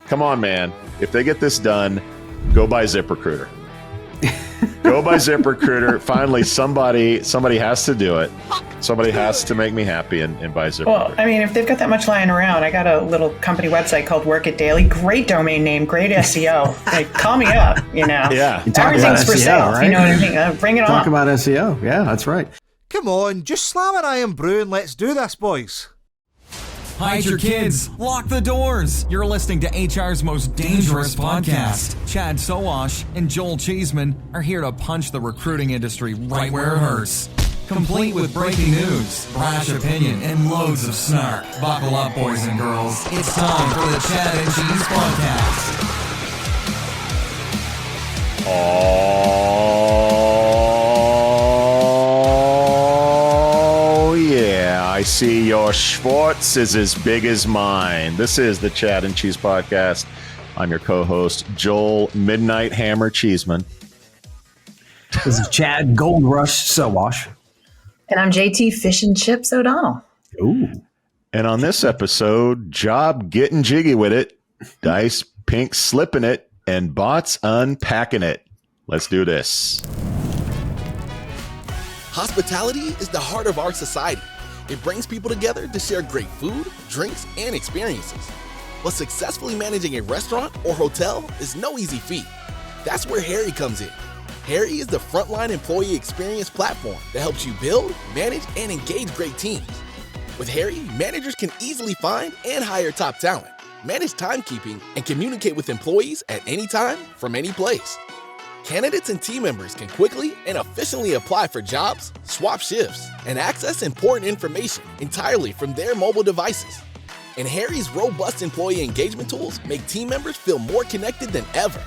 come on, man. If they get this done, go buy ZipRecruiter. Go buy ZipRecruiter. Finally, somebody has to do it. Somebody has to make me happy and buy ZipRecruiter. Well, I mean, if they've got that much lying around, I got a little company website called Work It Daily. Great domain name, great SEO. Like, call me up, you know. Yeah. Everything's for SEO, sale, right? you know what I mean? Bring it on. Talk about SEO. Yeah, that's right. Come on, just slam an iron brew and let's do this, boys. Hide your kids. Lock the doors. You're listening to HR's most dangerous podcast. Chad Sowash and Joel Cheeseman are here to punch the recruiting industry right where it hurts. Complete with breaking news, brash opinion, and loads of snark. Buckle up, boys and girls. It's time for the Chad and Cheese Podcast. Oh, yeah. I see your Schwartz is as big as mine. This is the Chad and Cheese Podcast. I'm your co-host, Joel Midnight Hammer Cheeseman. This is Chad Gold Rush Sowash. And I'm JT Fish and Chips O'Donnell. Ooh. And on this episode, Job getting jiggy with it, Dice Pink slipping it, and Bots unpacking it. Let's do this. Hospitality is the heart of our society. It brings people together to share great food, drinks, and experiences. But successfully managing a restaurant or hotel is no easy feat. That's where Harry comes in. Harry is the frontline employee experience platform that helps you build, manage, and engage great teams. With Harry, managers can easily find and hire top talent, manage timekeeping, and communicate with employees at any time from any place. Candidates and team members can quickly and efficiently apply for jobs, swap shifts, and access important information entirely from their mobile devices. And Harry's robust employee engagement tools make team members feel more connected than ever.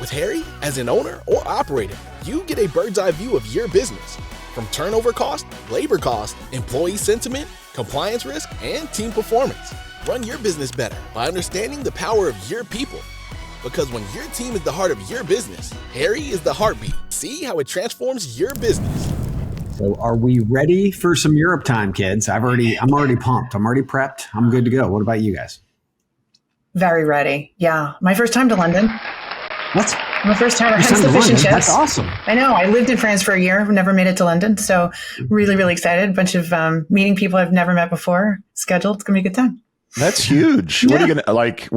With Harry, as an owner or operator, you get a bird's eye view of your business, from turnover cost, labor cost, employee sentiment, compliance risk, and team performance. Run your business better by understanding the power of your people. Because when your team is the heart of your business, Harry is the heartbeat. See how it transforms your business. So are we ready for some Europe time, kids? I'm already pumped. I'm already prepped. I'm good to go. What about you guys? Very ready. Yeah. My first time to London. What? My first time. First Hence time the to fish and London? chips. That's awesome. I know. I lived in France for a year. Never made it to London. So really, really excited. A bunch of meeting people I've never met before. Scheduled. It's going to be a good time. That's huge. Yeah. What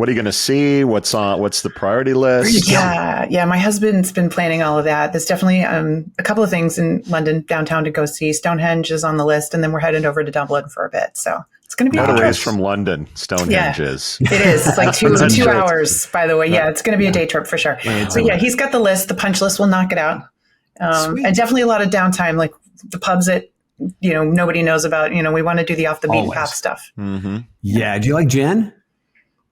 are you gonna see? What's the priority list? Yeah. My husband's been planning all of that. There's definitely a couple of things in London downtown to go see. Stonehenge is on the list, and then we're headed over to Dublin for a bit. So it's going to be What a a ways from London, Stonehenge is. It is. It's like two hours, by the way. Yeah, it's going to be a day trip for sure. So yeah, he's got the list. The punch list will knock it out. And definitely a lot of downtime, like the pubs that nobody knows about. We want to do the off the beaten path stuff. Mm-hmm. Yeah. Do you like gin?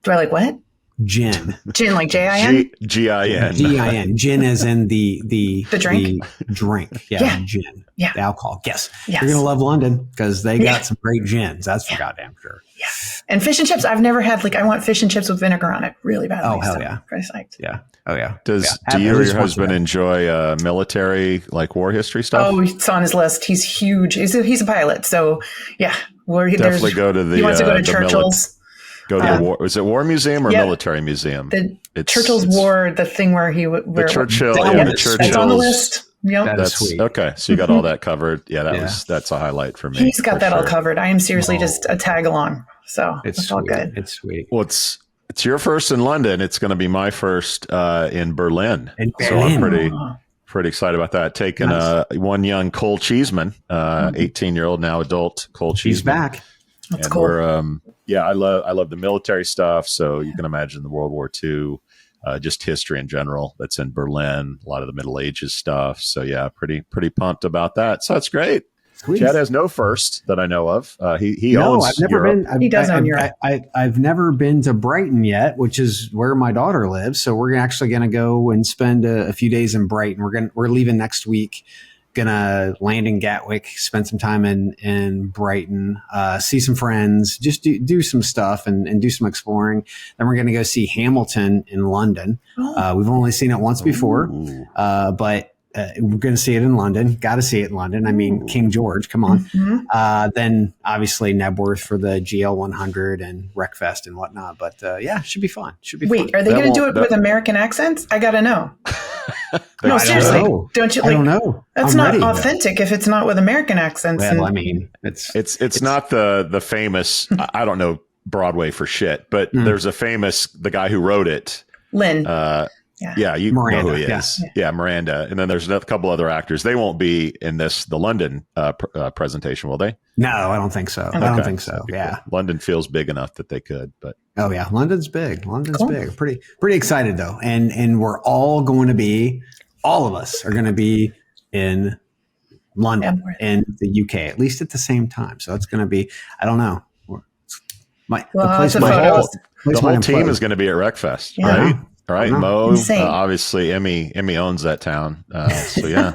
Do I like what? Gin. Gin, like J-I-N? G-I-N. G-I-N. Gin is in the drink? The drink. Yeah. Gin. Yeah. The alcohol. Yes. Yes. You're going to love London because they got some great gins. That's for goddamn sure. Yeah. And fish and chips. I've never had, I want fish and chips with vinegar on it really badly. Oh, hell yeah. Pretty psyched. Yeah. Oh, yeah. Do you or your husband enjoy military, war history stuff? Oh, it's on his list. He's huge. He's a pilot. So, yeah. Definitely go to the... He wants to go to Churchill's. Go to the war. Is it War Museum or Military Museum? Churchill's War, the thing where the Churchill. the Churchill. It's on the list. Yep. That's sweet. Okay. So you got all that covered. Yeah, that's a highlight for me. He's got that all covered. I am seriously just a tag along. So it's all good. It's sweet. Well, it's your first in London. It's going to be my first in Berlin. So I'm pretty excited about that. Taking one young Cole Cheeseman, 18-year-old now adult Cole Cheeseman. He's back. That's and cool. We're I love the military stuff. So you can imagine the World War II, just history in general. That's in Berlin. A lot of the Middle Ages stuff. So yeah, pretty pumped about that. So that's great. Sweet. Chad has no first that I know of. He owns. I've never Europe. been. He does own Europe. I've never been to Brighton yet, which is where my daughter lives. So we're actually going to go and spend a few days in Brighton. We're leaving next week. Gonna land in Gatwick, spend some time in Brighton, see some friends, just do some stuff and do some exploring. Then we're gonna go see Hamilton in London. We've only seen it once before, but we're going to see it in London. Got to see it in London. I mean, King George, come on. Then obviously Nebworth for the GL 100 and Wreckfest and whatnot. But yeah, should be fun. Wait, are they going to do it with American accents? I got to know. No, seriously. Don't you? Like, I don't know. That's not authentic if it's not with American accents. Well, I mean, it's not the famous. I don't know Broadway for shit, but there's the guy who wrote it, Lynn. Yeah, you Miranda, know who he is. Yeah, Miranda. And then there's a couple other actors. They won't be in the London presentation, will they? No, I don't think so. Okay. I don't think so. Yeah. Cool. London feels big enough that they could, but. Oh yeah, London's big. London's big. Pretty excited though. And we're all of us are going to be in London in the UK, at least at the same time. So it's going to be, I don't know. The whole team is going to be at Wreckfest, right? All right, Mo, obviously Emmy owns that town. So yeah,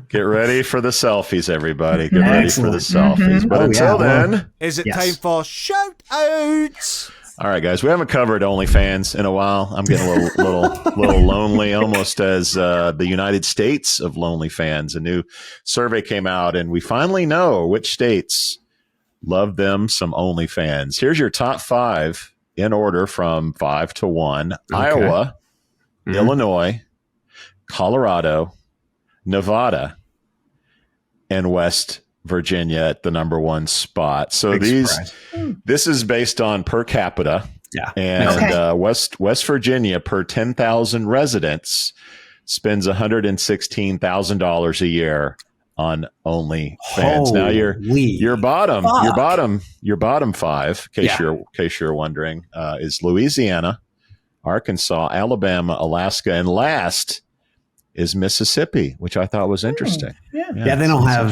get ready for the selfies, everybody. Get ready for the selfies. But until then, is it time for shout outs? All right, guys, we haven't covered OnlyFans in a while. I'm getting a little lonely, almost as the United States of lonely fans. A new survey came out, and we finally know which states love them some OnlyFans. Here's your top 5 in order from 5 to 1. Okay. Iowa, Illinois, Colorado, Nevada, and West Virginia at the number 1 spot. So this is based on per capita. Yeah. And West Virginia per 10,000 residents spends $116,000 a year on OnlyFans. Now your bottom 5, in case you're wondering, is Louisiana, Arkansas, Alabama, Alaska, and last is Mississippi, which I thought was interesting. Yeah, they don't have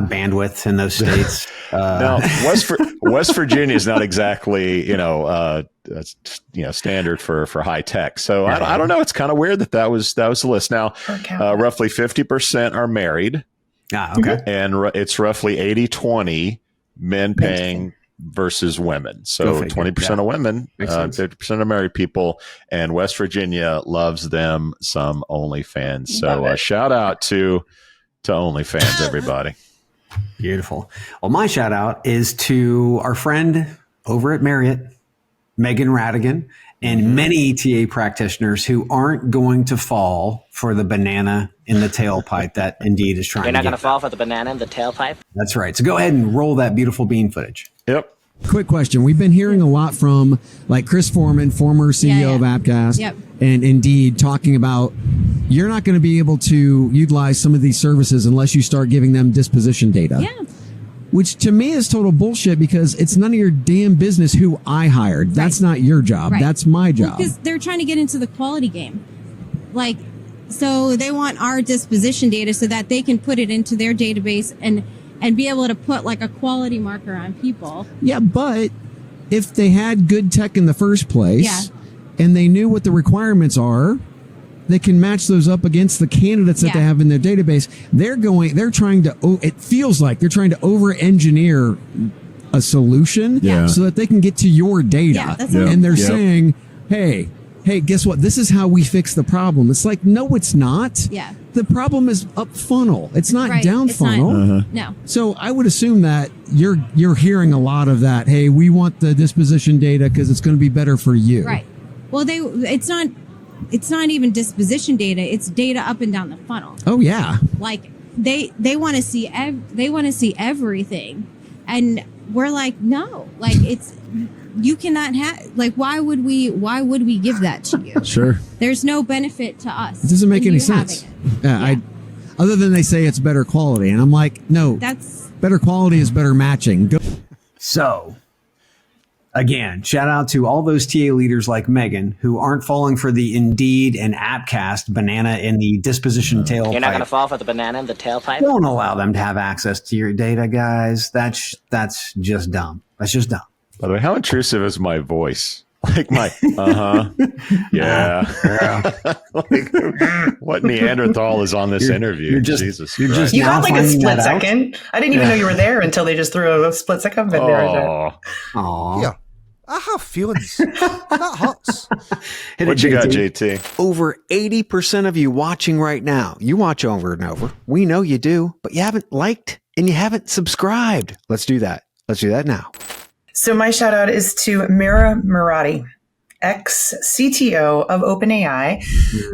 bandwidth in those states. Now, West Virginia is not exactly standard for high tech. So I don't know. It's kind of weird that was the list. Now, roughly 50% are married. Okay. And it's roughly 80-20 men paying versus women. So 20% of women, 50% of married people, and West Virginia loves them some OnlyFans. So shout out to OnlyFans, everybody. Beautiful. Well, my shout out is to our friend over at Marriott, Meghan Rhatigan, and many ETA practitioners who aren't going to fall for the banana in the tailpipe that Indeed is trying to get. You're not going to fall for the banana in the tailpipe? That's right. So go ahead and roll that beautiful bean footage. Yep. Quick question. We've been hearing a lot from like Chris Foreman, former CEO of Appcast, and Indeed, talking about you're not going to be able to utilize some of these services unless you start giving them disposition data. Yeah. Which to me is total bullshit because it's none of your damn business who I hired. That's not your job. Right. That's my job. Because they're trying to get into the quality game. Like, so they want our disposition data so that they can put it into their database and be able to put like a quality marker on people. Yeah, but if they had good tech in the first place and they knew what the requirements are, they can match those up against the candidates that they have in their database. It feels like they're trying to over-engineer a solution so that they can get to your data. And they're saying, hey, guess what? This is how we fix the problem. It's like, no, it's not. Yeah. The problem is up funnel. It's not down funnel. No. So I would assume that you're hearing a lot of that. Hey, we want the disposition data because it's going to be better for you. Right. Well, it's not even disposition data. It's data up and down the funnel. Oh yeah. Like they want to see everything, and we're like, no, like you cannot have, like, why would we give that to you? Sure. There's no benefit to us. It doesn't make any sense. Other than they say it's better quality, and I'm like, no, that's better quality is better matching. So, again, shout out to all those TA leaders like Meghan who aren't falling for the Indeed and Appcast banana in the disposition tailpipe. You're not going to fall for the banana in the tailpipe? Don't allow them to have access to your data, guys. That's just dumb. That's just dumb. By the way, how intrusive is my voice? Like my, like, what Neanderthal is on this interview? Jesus Christ. You had like a split second. I didn't even know you were there until they just threw a split second up in there. Yeah. I have feelings. That hurts. What you got, JT? Over 80% of you watching right now, you watch over and over. We know you do, but you haven't liked and you haven't subscribed. Let's do that. Let's do that now. So my shout out is to Mira Murati, ex-CTO of OpenAI,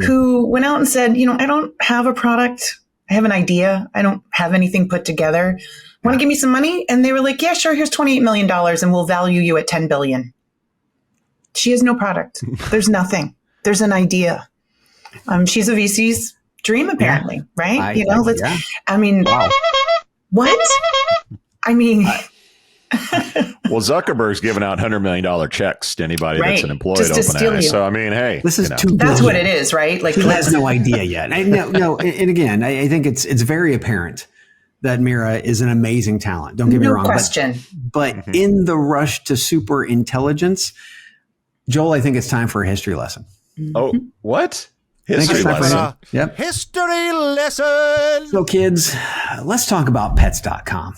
who went out and said, I don't have a product. I have an idea. I don't have anything put together. Want to give me some money? And they were like, yeah, sure. Here's $28 million and we'll value you at $10 billion. She has no product. There's nothing. There's an idea. She's a VC's dream, apparently, right? Wow. What? I mean, well, Zuckerberg's giving out $100 million checks to anybody that's an employee at just to steal OpenAI. you. So, I mean, hey. This is too That's what it is, right? Like, he has no idea yet. No. And again, I think it's very apparent that Mira is an amazing talent. Don't get me wrong. No question. But in the rush to super intelligence, Joel, I think it's time for a history lesson. Oh, what? History lesson. Yep. History lesson. So kids, let's talk about pets.com.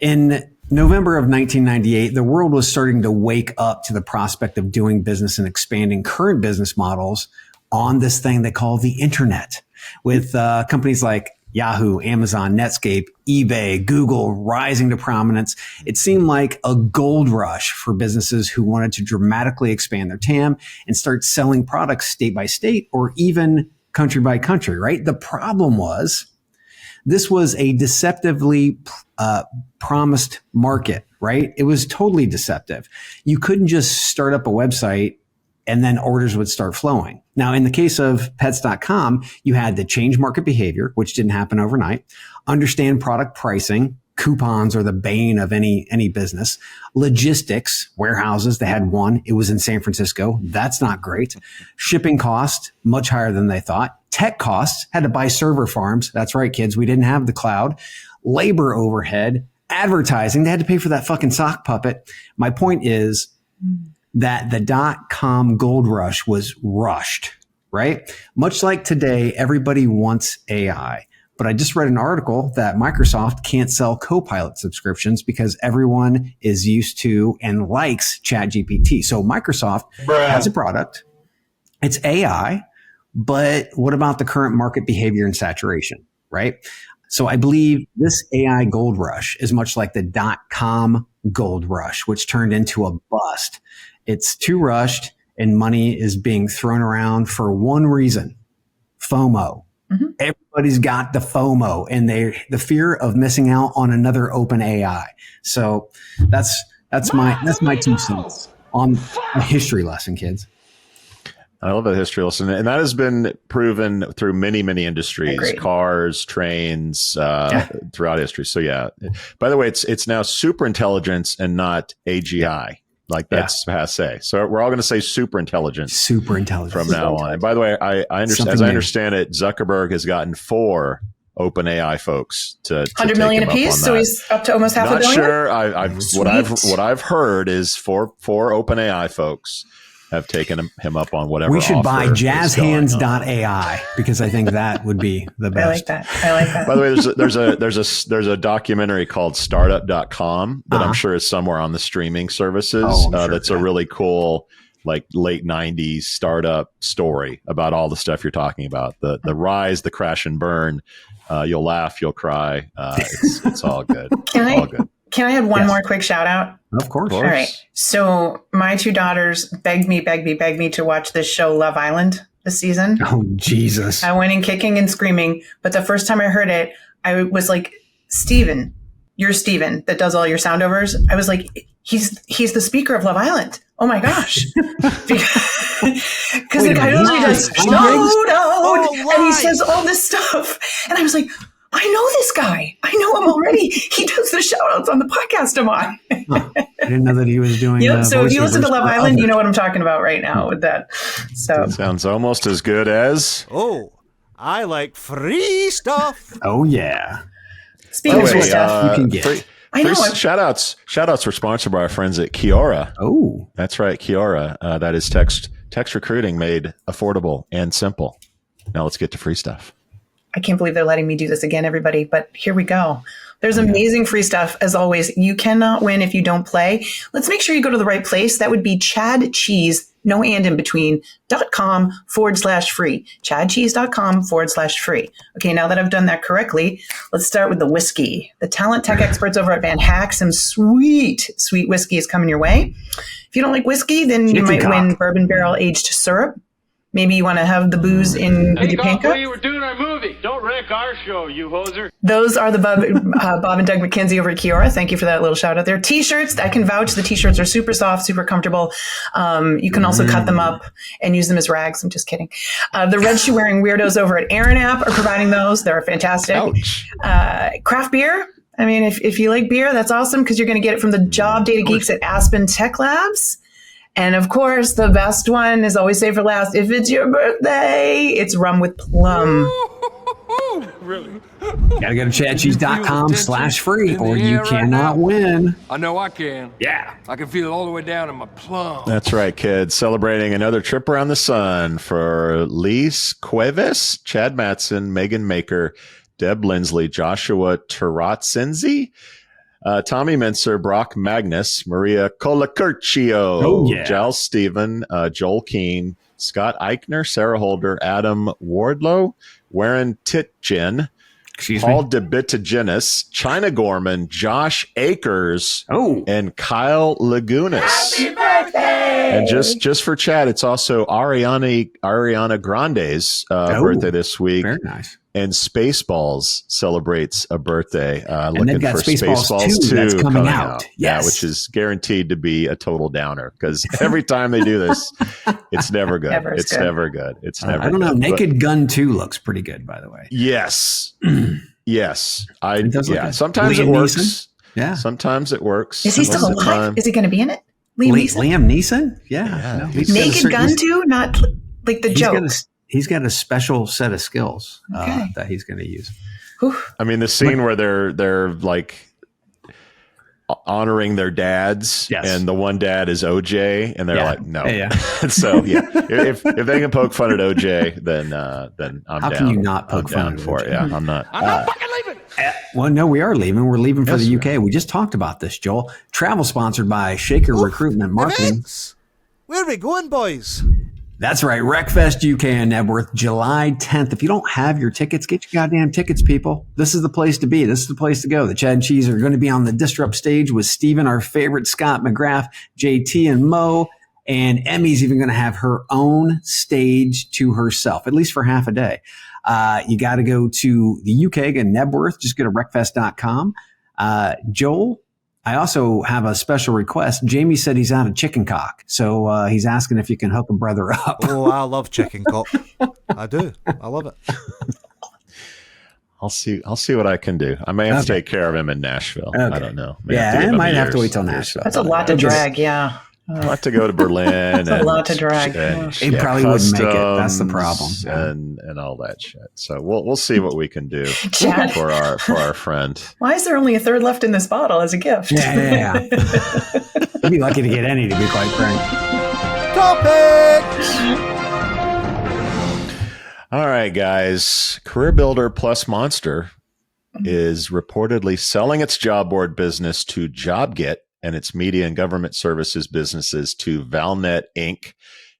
In November of 1998, the world was starting to wake up to the prospect of doing business and expanding current business models on this thing they call the internet, with companies like Yahoo, Amazon, Netscape, eBay, Google rising to prominence. It seemed like a gold rush for businesses who wanted to dramatically expand their TAM and start selling products state by state or even country by country, right? The problem was this was a deceptively promised market, right? It was totally deceptive. You couldn't just start up a website and then orders would start flowing. Now, in the case of pets.com, you had to change market behavior, which didn't happen overnight, understand product pricing. Coupons are the bane of any business. Logistics, warehouses, they had one. It was in San Francisco. That's not great. Shipping costs, much higher than they thought. Tech costs, had to buy server farms. That's right, kids. We didn't have the cloud. Labor overhead, advertising. They had to pay for that fucking sock puppet. My point is that the .com gold rush was rushed, right? Much like today, everybody wants AI. But I just read an article that Microsoft can't sell Copilot subscriptions because everyone is used to and likes ChatGPT. So Microsoft has a product. It's AI, but what about the current market behavior and saturation, right? So I believe this AI gold rush is much like the .com gold rush, which turned into a bust. It's too rushed and money is being thrown around for one reason, FOMO. Mm-hmm. Everybody's got the FOMO and the fear of missing out on another OpenAI. So that's my 2 cents on a history lesson, kids. I love that history lesson, and that has been proven through many industries, cars, trains, throughout history. So yeah. By the way, it's now super intelligence and not AGI. Like that's passe. So we're all going to say super intelligence from now on. And by the way, I understand, as I understand it, Zuckerberg has gotten 4 OpenAI folks to $100 million apiece. So he's up to almost half a billion. Not sure. What I've heard is 4 OpenAI folks have taken him up on whatever. We should buy jazzhands.ai because I think that would be the best. I like that. By the way, there's a documentary called startup.com that I'm sure is somewhere on the streaming services. That's a really cool, like late 90s startup story about all the stuff you're talking about. The rise, the crash and burn. You'll laugh, you'll cry. It's all good. Can I add one more quick shout out? Of course. All right. So my 2 daughters begged me to watch this show, Love Island, this season. Oh, Jesus. I went in kicking and screaming. But the first time I heard it, I was like, Steven, you're Steven that does all your soundovers. I was like, he's the speaker of Love Island. Oh my gosh. Because the guy usually does shout out and he says all this stuff. And I was like, I know this guy. I know him already. He does the shout outs on the podcast I'm on. I didn't know that he was doing so if you listen to Love Island, you know what I'm talking about right now with that. So it sounds almost as good as I like free stuff. Oh yeah. Speaking of free stuff, you can get. I know. Shout outs were sponsored by our friends at Kiora. Oh, that's right. Kiora. That is text recruiting made affordable and simple. Now let's get to free stuff. I can't believe they're letting me do this again, everybody, but here we go. There's amazing free stuff. As always, you cannot win if you don't play. Let's make sure you go to the right place. That would be ChadCheese, no and in between, .com/free. ChadCheese.com/free. Okay, now that I've done that correctly, let's start with the whiskey. The talent tech experts over at Van Hack, some sweet whiskey is coming your way. If you don't like whiskey, then you might win bourbon barrel aged syrup. Maybe you want to have the booze in with your pan cup. We're doing our movie. Don't wreck our show, you hoser. Those are the Bob and Doug McKenzie over at Kiora. Thank you for that little shout out there. T-shirts, I can vouch. The T-shirts are super soft, super comfortable. You can also cut them up and use them as rags. I'm just kidding. The red shoe wearing weirdos over at Aaron App are providing those. They're fantastic. Craft beer. I mean, if you like beer, that's awesome because you're going to get it from the Job Data Geeks at Aspen Tech Labs. And of course, the best one is always saved for last. If it's your birthday, it's rum with plum. Really? Gotta go to ChadCheese.com/free or you cannot win. I know I can. Yeah. I can feel it all the way down in my plum. That's right, kids. Celebrating another trip around the sun for Lise Cuevas, Chad Matson, Megan Maker, Deb Lindsley, Joshua Taratsenzi, Tommy Mincer, Brock Magnus, Maria Colacurcio, Giles Stephen, Joel Keane, Scott Eichner, Sarah Holder, Adam Wardlow, Warren Titjen, Paul DeBitagenis, China Gorman, Josh Akers, and Kyle Lagunas. Happy birthday! And just for Chad, it's also Ariana Grande's birthday this week. Very nice. And Spaceballs celebrates a birthday. And they've got Spaceballs 2 that's coming out. Yes. Yeah, which is guaranteed to be a total downer because every time they do this, it's never good. It's never good. It's never I don't know. good. Naked Gun 2 looks pretty good, by the way. Yes. Yes. Sometimes Liam it works. Neeson? Yeah. Sometimes it works. Is he still alive? Is he going to be in it? Liam Neeson? Yeah. No, Naked Gun 2? Not like the joke. He's got a special set of skills that he's going to use. I mean, the scene where they're like honoring their dads, and the one dad is OJ, and they're like, no. So if they can poke fun at OJ, then I'm down. How can you not poke fun for it? Yeah, I'm not fucking leaving. Well, no, we are leaving. We're leaving for the UK. We just talked about this, Joel. Travel sponsored by Shaker Recruitment Marketing. Where are we going, boys? That's right. Wreckfest UK in Nebworth, July 10th. If you don't have your tickets, get your goddamn tickets, people. This is the place to be. This is the place to go. The Chad and Cheese are going to be on the Disrupt stage with Steven, our favorite, Scott McGrath, JT, and Mo. And Emmy's even going to have her own stage to herself, at least for half a day. You got to go to the UK, again, Nebworth. Just go to wreckfest.com. Joel, I also have a special request. Jamie said he's out of chicken cock, so he's asking if you can hook a brother up. Oh, I love chicken cock. I do. I love it. I'll see what I can do. I may have to take care of him in Nashville. Okay. I don't know. I might have to wait till Nashville. That's a lot to drag. Yeah. I'll have to go to Berlin. That's a lot to drag. He probably wouldn't make it. That's the problem. And all that shit. So we'll see what we can do for our friend. Why is there only a third left in this bottle as a gift? Yeah. You'd be lucky to get any, to be quite frank. Topics! All right, guys. CareerBuilder Plus Monster is reportedly selling its job board business to JobGet and its media and government services businesses to Valnet Inc.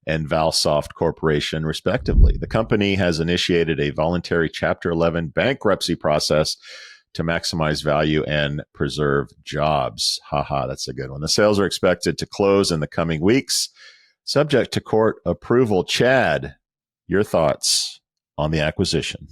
and Valsoft Corporation, respectively. The company has initiated a voluntary Chapter 11 bankruptcy process to maximize value and preserve jobs. Haha, that's a good one. The sales are expected to close in the coming weeks, subject to court approval. Chad, your thoughts on the acquisition?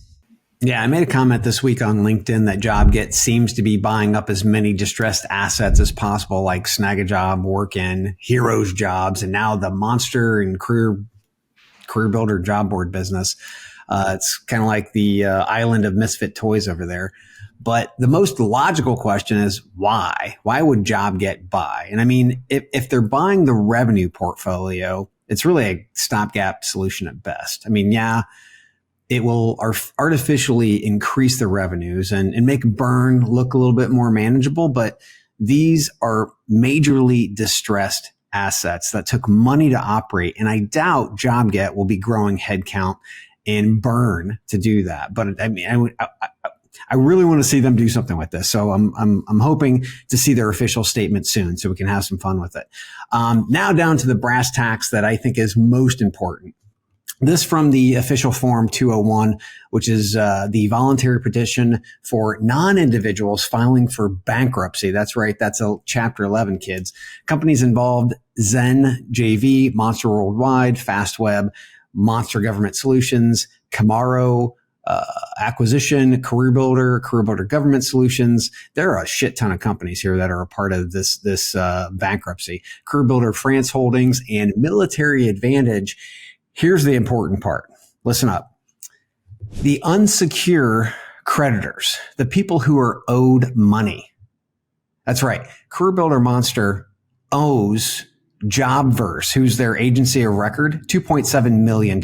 Yeah, I made a comment this week on LinkedIn that JobGet seems to be buying up as many distressed assets as possible, like Snag-a-Job, Workin, Heroes Jobs, and now the Monster and CareerBuilder job board business. It's kind of like the island of misfit toys over there. But the most logical question is why? Why would JobGet buy? And I mean, if they're buying the revenue portfolio, it's really a stopgap solution at best. I mean, yeah, it will artificially increase the revenues and make burn look a little bit more manageable. But these are majorly distressed assets that took money to operate. And I doubt JobGet will be growing headcount and burn to do that. But I mean, I really want to see them do something with this. So I'm hoping to see their official statement soon so we can have some fun with it. Now down to the brass tacks that I think is most important. This from the official form 201, which is the voluntary petition for non-individuals filing for bankruptcy. That's right. That's a Chapter 11, kids. Companies involved: Zen JV, Monster Worldwide, Fastweb, Monster Government Solutions, Camaro Acquisition, CareerBuilder Government Solutions. There are a shit ton of companies here that are a part of this bankruptcy. CareerBuilder France Holdings and Military Advantage. Here's the important part. Listen up. The unsecure creditors, the people who are owed money. That's right. CareerBuilder Monster owes Jobverse, who's their agency of record, $2.7 million.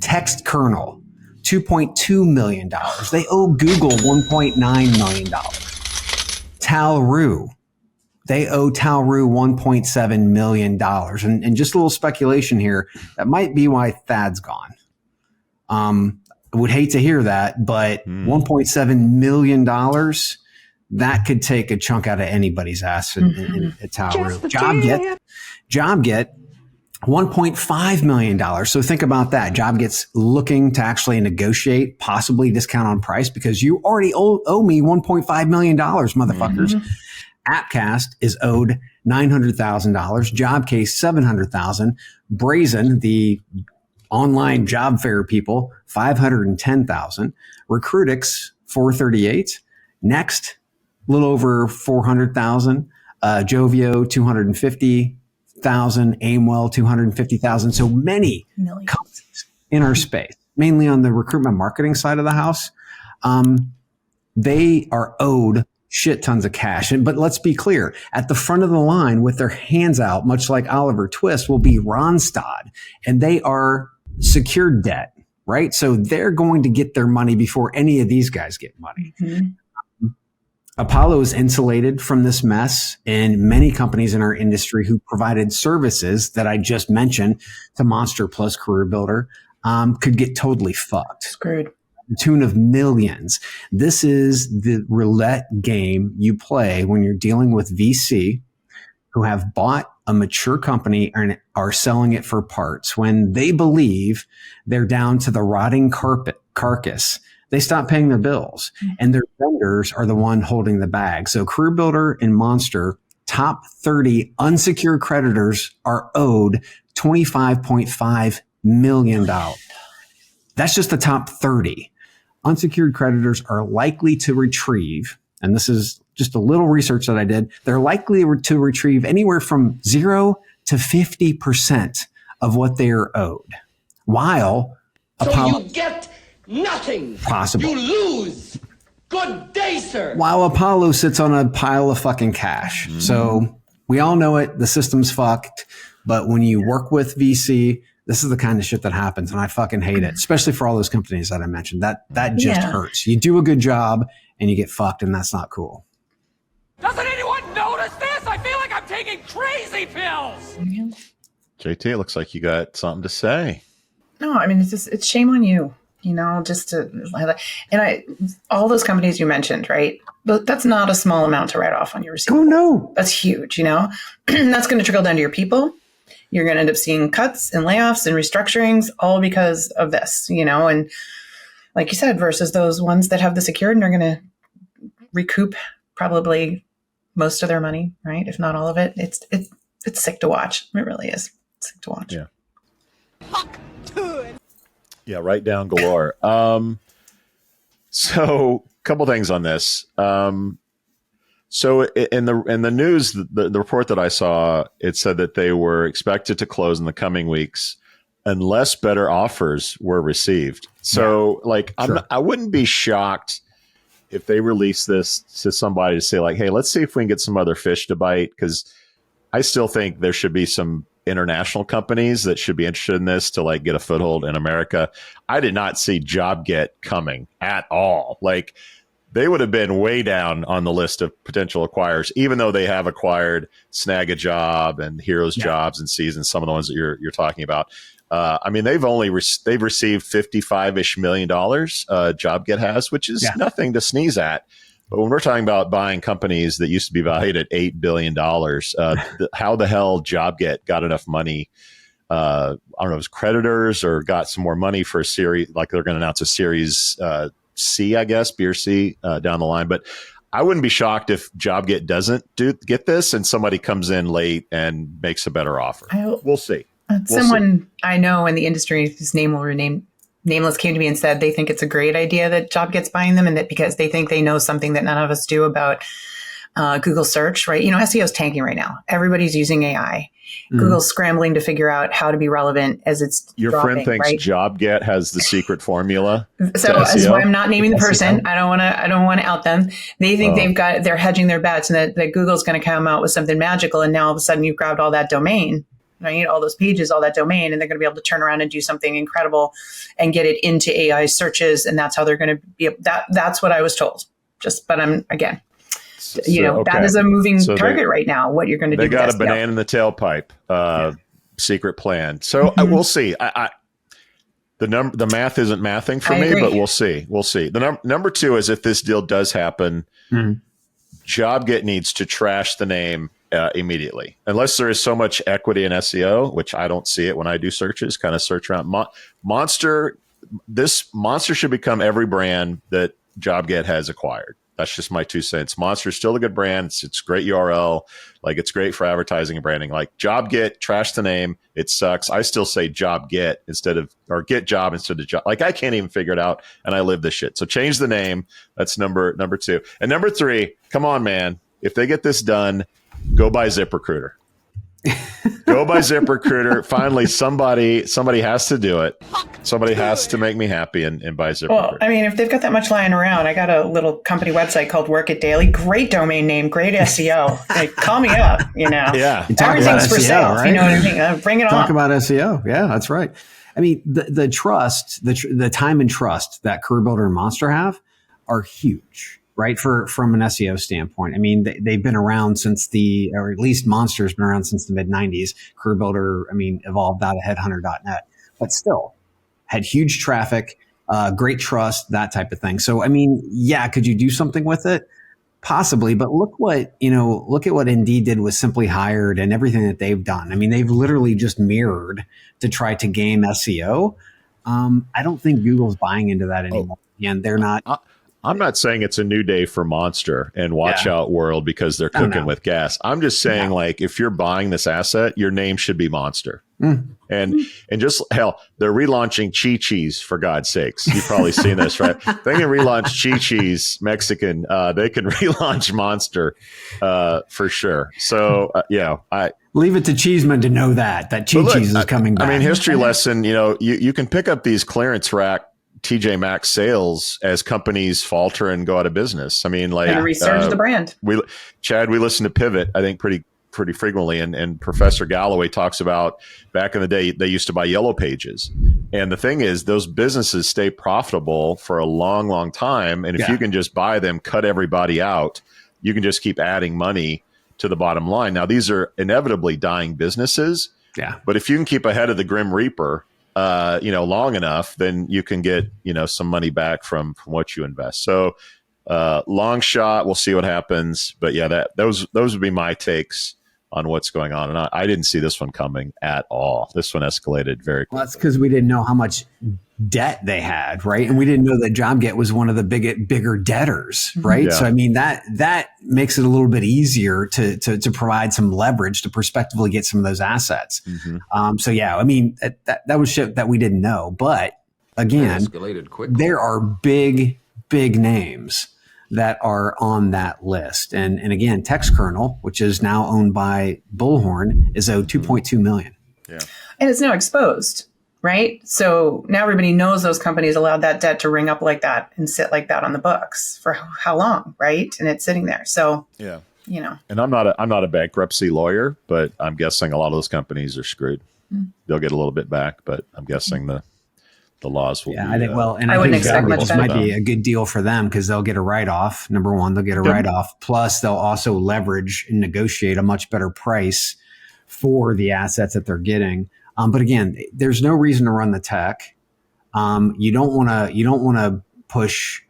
Text Kernel, $2.2 million. They owe Google $1.9 million. Talroo, they owe Talroo $1.7 million. And just a little speculation here, that might be why Thad's gone. I would hate to hear that, but $1.7 million, that could take a chunk out of anybody's ass at Talroo. JobGet, $1.5 million. So think about that. JobGet's looking to actually negotiate, possibly discount on price, because you already owe me $1.5 million, motherfuckers. Appcast is owed $900,000. Jobcase, $700,000. Brazen, the online job fair people, $510,000. Recruitix, $438,000. Next, a little over $400,000. Jovio, $250,000. Aimwell, $250,000. So many companies in our space, mainly on the recruitment marketing side of the house. They are owed shit tons of cash. But let's be clear, at the front of the line with their hands out, much like Oliver Twist, will be Ronstadt, and they are secured debt, right? So they're going to get their money before any of these guys get money. Apollo is insulated from this mess, and many companies in our industry who provided services that I just mentioned to Monster plus CareerBuilder could get totally fucked. Screwed. The tune of millions. This is the roulette game you play when you're dealing with VC who have bought a mature company and are selling it for parts. When they believe they're down to the rotting carcass, they stop paying their bills, and their vendors are the one holding the bag. So CareerBuilder and Monster, top 30 unsecured creditors, are owed $25.5 million. That's just the top 30. Unsecured creditors are likely to retrieve, and this is just a little research that I did, they're likely to retrieve anywhere from 0 to 50% of what they are owed. While So you get nothing. Possible. You lose. Good day, sir. While Apollo sits on a pile of fucking cash. So we all know it. The system's fucked. But when you work with VC, this is the kind of shit that happens, and I fucking hate it, especially for all those companies that I mentioned. That just hurts. You do a good job, and you get fucked, and that's not cool. Doesn't anyone notice this? I feel like I'm taking crazy pills. JT, it looks like you got something to say. No, I mean, it's shame on you, just to, and all those companies you mentioned, right? But that's not a small amount to write off on your receipt. Oh, no. That's huge, That's going to trickle down to your people. You're going to end up seeing cuts and layoffs and restructurings all because of this, and like you said, versus those ones that have the secured and are going to recoup probably most of their money, right? If not all of it. It's sick to watch. It really is. It's sick to watch. Yeah. Yeah, write down galore. So a couple things on this. So in the news, the report that I saw, it said that they were expected to close in the coming weeks unless better offers were received. So I wouldn't be shocked if they release this to somebody to say like, hey, let's see if we can get some other fish to bite. Because I still think there should be some international companies that should be interested in this to get a foothold in America. I did not see JobGet coming at all. they would have been way down on the list of potential acquirers, even though they have acquired Snag a Job and Heroes Jobs and Seasons, some of the ones that you're talking about. I mean, they've received $55-ish million. JobGet has, which is nothing to sneeze at. But when we're talking about buying companies that used to be valued at $8 billion, how the hell JobGet got enough money? I don't know, it was creditors or got some more money for a series, like they're going to announce a series C, I guess, B or C down the line. But I wouldn't be shocked if JobGet doesn't get this and somebody comes in late and makes a better offer. We'll see. Someone I know in the industry whose name will remain nameless came to me and said they think it's a great idea that JobGet's buying them, and that because they think they know something that none of us do about Google search, right? You know, SEO is tanking right now. Everybody's using AI. Google's scrambling to figure out how to be relevant as it's Your dropping, friend thinks right? JobGet has the secret formula. So that's why I'm not naming the person. I don't want to out them. They think they're hedging their bets, and that Google's going to come out with something magical. And now all of a sudden you've grabbed all that domain, right? All those pages, all that domain, and they're going to be able to turn around and do something incredible and get it into AI searches. And that's how they're going to be. That's what I was told. But I'm again. That is a moving target right now. What you're going to do? They got a banana in the tailpipe. Secret plan. So we'll see. The math isn't mathing for me, but we'll see. We'll see. The number two is if this deal does happen, JobGet needs to trash the name immediately, unless there is so much equity in SEO, which I don't see it when I do searches. Kind of search around Monster. This Monster should become every brand that JobGet has acquired. That's just my 2 cents. Monster is still a good brand. It's great URL. Like, it's great for advertising and branding. Like, JobGet, trash the name. It sucks. I still say JobGet or Get Job instead of Job. Like, I can't even figure it out, and I live this shit. So change the name. That's number two. And number three, come on, man. If they get this done, go buy ZipRecruiter. Go buy ZipRecruiter. Finally, somebody has to do it. Somebody has to make me happy and buy ZipRecruiter. Well, I mean, if they've got that much lying around, I got a little company website called Work It Daily. Great domain name, great SEO. Like, call me up, Yeah. Everything's for sale, right? You know what I mean? Bring it on. Talk about SEO. Yeah, that's right. I mean, the trust, the time and trust that CareerBuilder and Monster have are huge. Right. From an SEO standpoint. I mean, they've been around or at least Monster's been around since the mid 90s. CareerBuilder, evolved out of headhunter.net, but still had huge traffic, great trust, that type of thing. So, could you do something with it? Possibly, but look at what Indeed did with Simply Hired and everything that they've done. I mean, they've literally just mirrored to try to game SEO. I don't think Google's buying into that anymore. And they're not. I'm not saying it's a new day for Monster and Watch Out World because they're cooking with gas. I'm just saying, like, if you're buying this asset, your name should be Monster. And just hell, they're relaunching Chi-Chi's, for God's sakes. You've probably seen this, right? They can relaunch Chi-Chi's Mexican. They can relaunch Monster for sure. So I leave it to Cheeseman to know that Chi-Chi's is coming back. I mean, history lesson. You can pick up these clearance rack TJ Maxx sales as companies falter and go out of business. I mean, like, and resurge the brand. We listen to Pivot, I think, pretty frequently, and Professor Galloway talks about back in the day they used to buy Yellow Pages, and the thing is those businesses stay profitable for a long, long time, and if you can just buy them, cut everybody out, you can just keep adding money to the bottom line. Now, these are inevitably dying businesses, but if you can keep ahead of the Grim Reaper, long enough, then you can get, some money back from what you invest. So, long shot, we'll see what happens. But those would be my takes on what's going on. And I didn't see this one coming at all. This one escalated very quickly. Well, that's because we didn't know how much debt they had, right? And we didn't know that JobGet was one of the bigger debtors, right? Yeah. So, I mean, that makes it a little bit easier to provide some leverage to prospectively get some of those assets. That was shit that we didn't know. But again, there are big names that are on that list. And again, TextKernel, which is now owned by Bullhorn, is owed $2.2 million. Yeah. And it's now exposed. Right. So now everybody knows those companies allowed that debt to ring up like that and sit like that on the books for how long? Right. And it's sitting there. So, and I'm not a bankruptcy lawyer, but I'm guessing a lot of those companies are screwed. They'll get a little bit back, but I'm guessing the the laws will. Yeah, be, I think. Well, and I I wouldn't think expect much this better. might be a good deal for them because they'll get a write-off. Number one, they'll get a write-off. Plus, they'll also leverage and negotiate a much better price for the assets that they're getting. But again, there's no reason to run the tech. You don't want to push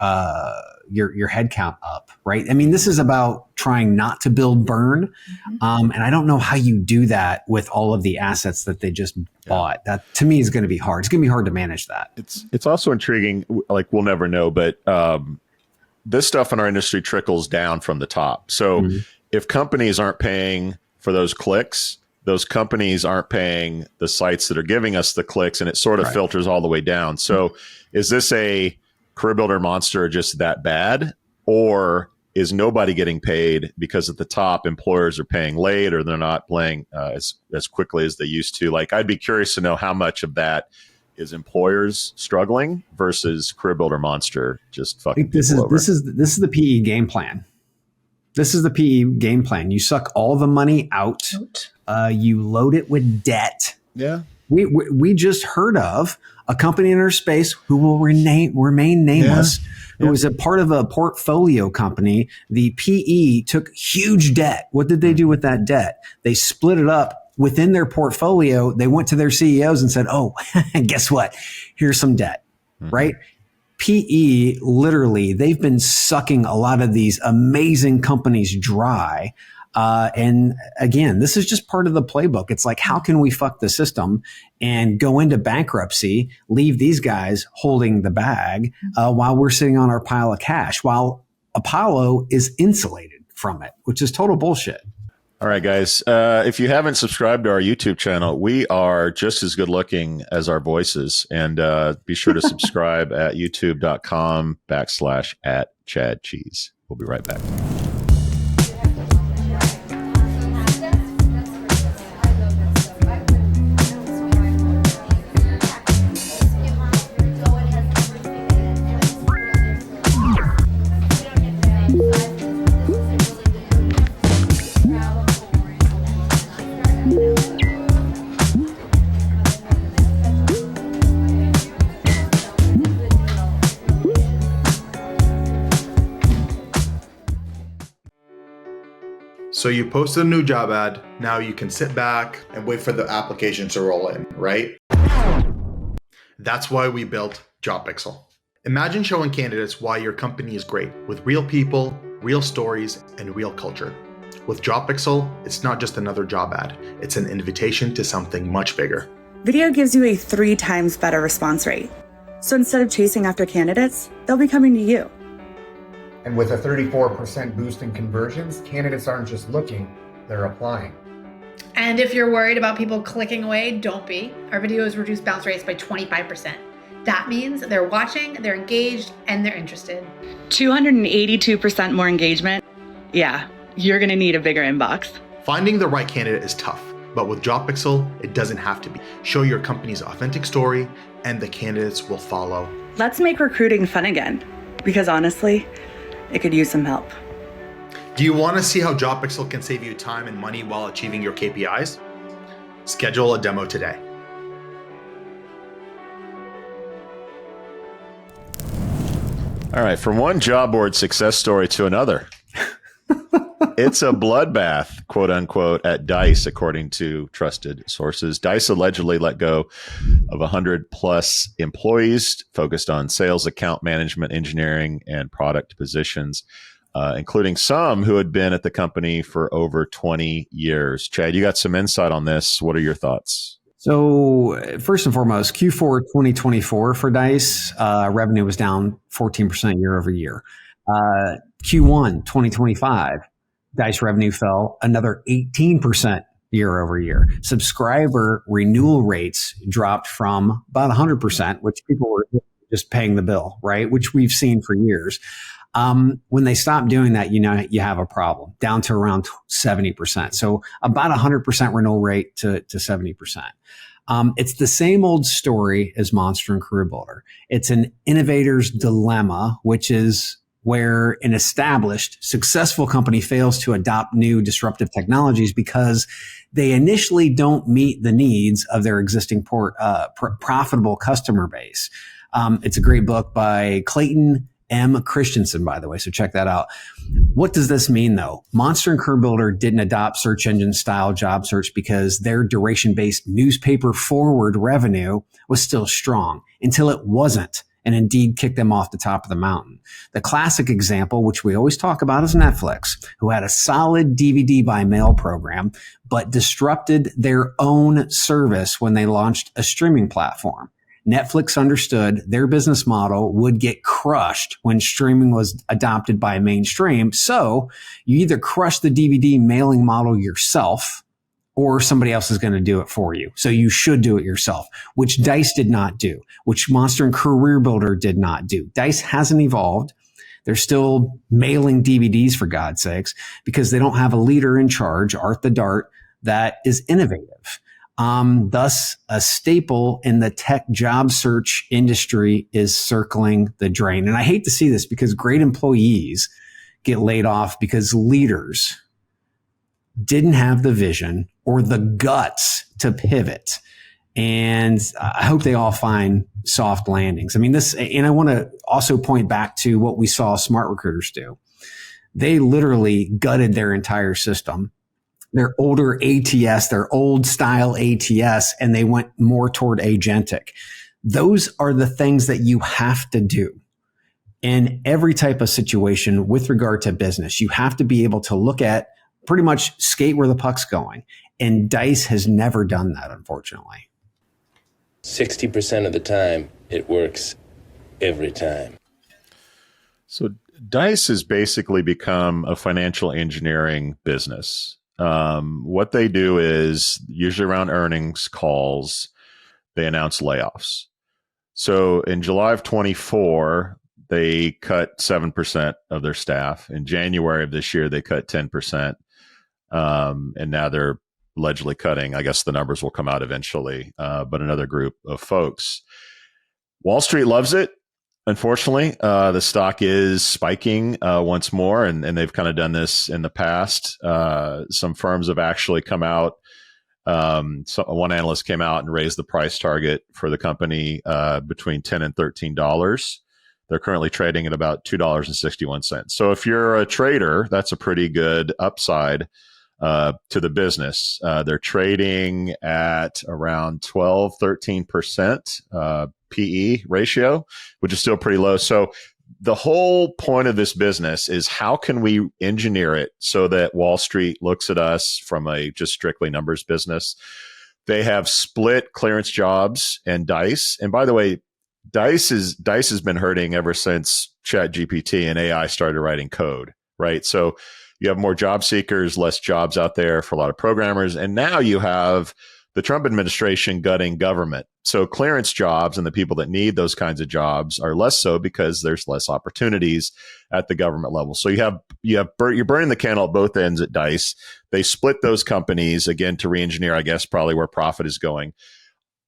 your headcount up, right? I mean, this is about trying not to build burn. And I don't know how you do that with all of the assets that they just bought. That to me is going to be hard. It's going to be hard to manage that. It's also intriguing. Like we'll never know, but this stuff in our industry trickles down from the top. So if companies aren't paying for those clicks, those companies aren't paying the sites that are giving us the clicks, and it sort of filters all the way down. So is this a CareerBuilder monster just that bad, or is nobody getting paid because at the top employers are paying late or they're not paying as quickly as they used to? Like, I'd be curious to know how much of that is employers struggling versus CareerBuilder monster just fucking people over. This is the PE game plan. This is the PE game plan. You suck all the money out. You load it with debt. Yeah. We just heard of a company in our space who will remain nameless, who was a part of a portfolio company. The PE took huge debt. What did they do with that debt? They split it up within their portfolio. They went to their CEOs and said, oh, guess what? Here's some debt, right? PE, literally, they've been sucking a lot of these amazing companies dry. And again, this is just part of the playbook. It's like, how can we fuck the system and go into bankruptcy, leave these guys holding the bag while we're sitting on our pile of cash, while Apollo is insulated from it, which is total bullshit. All right, guys. If you haven't subscribed to our YouTube channel, we are just as good looking as our voices. And be sure to subscribe at youtube.com/@ChadCheese. We'll be right back. So you posted a new job ad. Now you can sit back and wait for the applications to roll in, right? That's why we built JobPixel. Imagine showing candidates why your company is great with real people, real stories, and real culture. With JobPixel, it's not just another job ad. It's an invitation to something much bigger. Video gives you a 3 times better response rate. So instead of chasing after candidates, they'll be coming to you. And with a 34% boost in conversions, candidates aren't just looking, they're applying. And if you're worried about people clicking away, don't be. Our videos reduce bounce rates by 25%. That means they're watching, they're engaged, and they're interested. 282% more engagement. Yeah, you're gonna need a bigger inbox. Finding the right candidate is tough, but with JobPixel, it doesn't have to be. Show your company's authentic story, and the candidates will follow. Let's make recruiting fun again, because honestly, it could use some help. Do you want to see how JobPixel can save you time and money while achieving your KPIs? Schedule a demo today. All right, from one job board success story to another. It's a bloodbath, quote unquote, at Dice, according to trusted sources. Dice allegedly let go of 100 plus employees focused on sales, account management, engineering, and product positions, including some who had been at the company for over 20 years. Chad, you got some insight on this. What are your thoughts? So first and foremost, Q4 2024 for Dice, revenue was down 14% year over year. Q1 2025, Dice revenue fell another 18% year over year. Subscriber renewal rates dropped from about 100%, which people were just paying the bill, right? Which we've seen for years. When they stop doing that, you have a problem, down to around 70%. So about 100% renewal rate to 70%. It's the same old story as Monster and CareerBuilder. It's an innovator's dilemma, which is, where an established, successful company fails to adopt new disruptive technologies because they initially don't meet the needs of their existing profitable customer base. It's a great book by Clayton M. Christensen, by the way, so check that out. What does this mean, though? Monster and CareerBuilder didn't adopt search engine style job search because their duration-based newspaper forward revenue was still strong until it wasn't, and Indeed kicked them off the top of the mountain. The classic example, which we always talk about, is Netflix, who had a solid DVD by mail program, but disrupted their own service when they launched a streaming platform. Netflix understood their business model would get crushed when streaming was adopted by mainstream. So you either crush the DVD mailing model yourself or somebody else is going to do it for you. So you should do it yourself, which Dice did not do, which Monster and CareerBuilder did not do. Dice hasn't evolved. They're still mailing DVDs, for God's sakes, because they don't have a leader in charge, Art the Dart, that is innovative. Thus, a staple in the tech job search industry is circling the drain. And I hate to see this because great employees get laid off because leaders didn't have the vision or the guts to pivot. And I hope they all find soft landings. I mean, and I want to also point back to what we saw smart recruiters do. They literally gutted their entire system, their older ATS, their old style ATS, and they went more toward agentic. Those are the things that you have to do in every type of situation with regard to business. You have to be able to look at pretty much skate where the puck's going. And Dice has never done that, unfortunately. 60% of the time, it works every time. So Dice has basically become a financial engineering business. What they do is usually around earnings calls, they announce layoffs. So in July of 24, they cut 7% of their staff. In January of this year, they cut 10%. And now they're allegedly cutting, I guess the numbers will come out eventually, but another group of folks. Wall Street loves it. Unfortunately, the stock is spiking once more, and they've kind of done this in the past. Some firms have actually come out. So one analyst came out and raised the price target for the company between $10 and $13. They're currently trading at about $2.61. So if you're a trader, that's a pretty good upside to the business. They're trading at around 12-13% PE ratio, which is still pretty low. So the whole point of this business is how can we engineer it so that Wall Street looks at us from a just strictly numbers business. They have split clearance jobs and Dice. And by the way, Dice has been hurting ever since ChatGPT and AI started writing code, right? So you have more job seekers, less jobs out there for a lot of programmers. And now you have the Trump administration gutting government. So clearance jobs and the people that need those kinds of jobs are less so because there's less opportunities at the government level. So you're burning the candle at both ends at Dice. They split those companies again to re-engineer, I guess, probably where profit is going.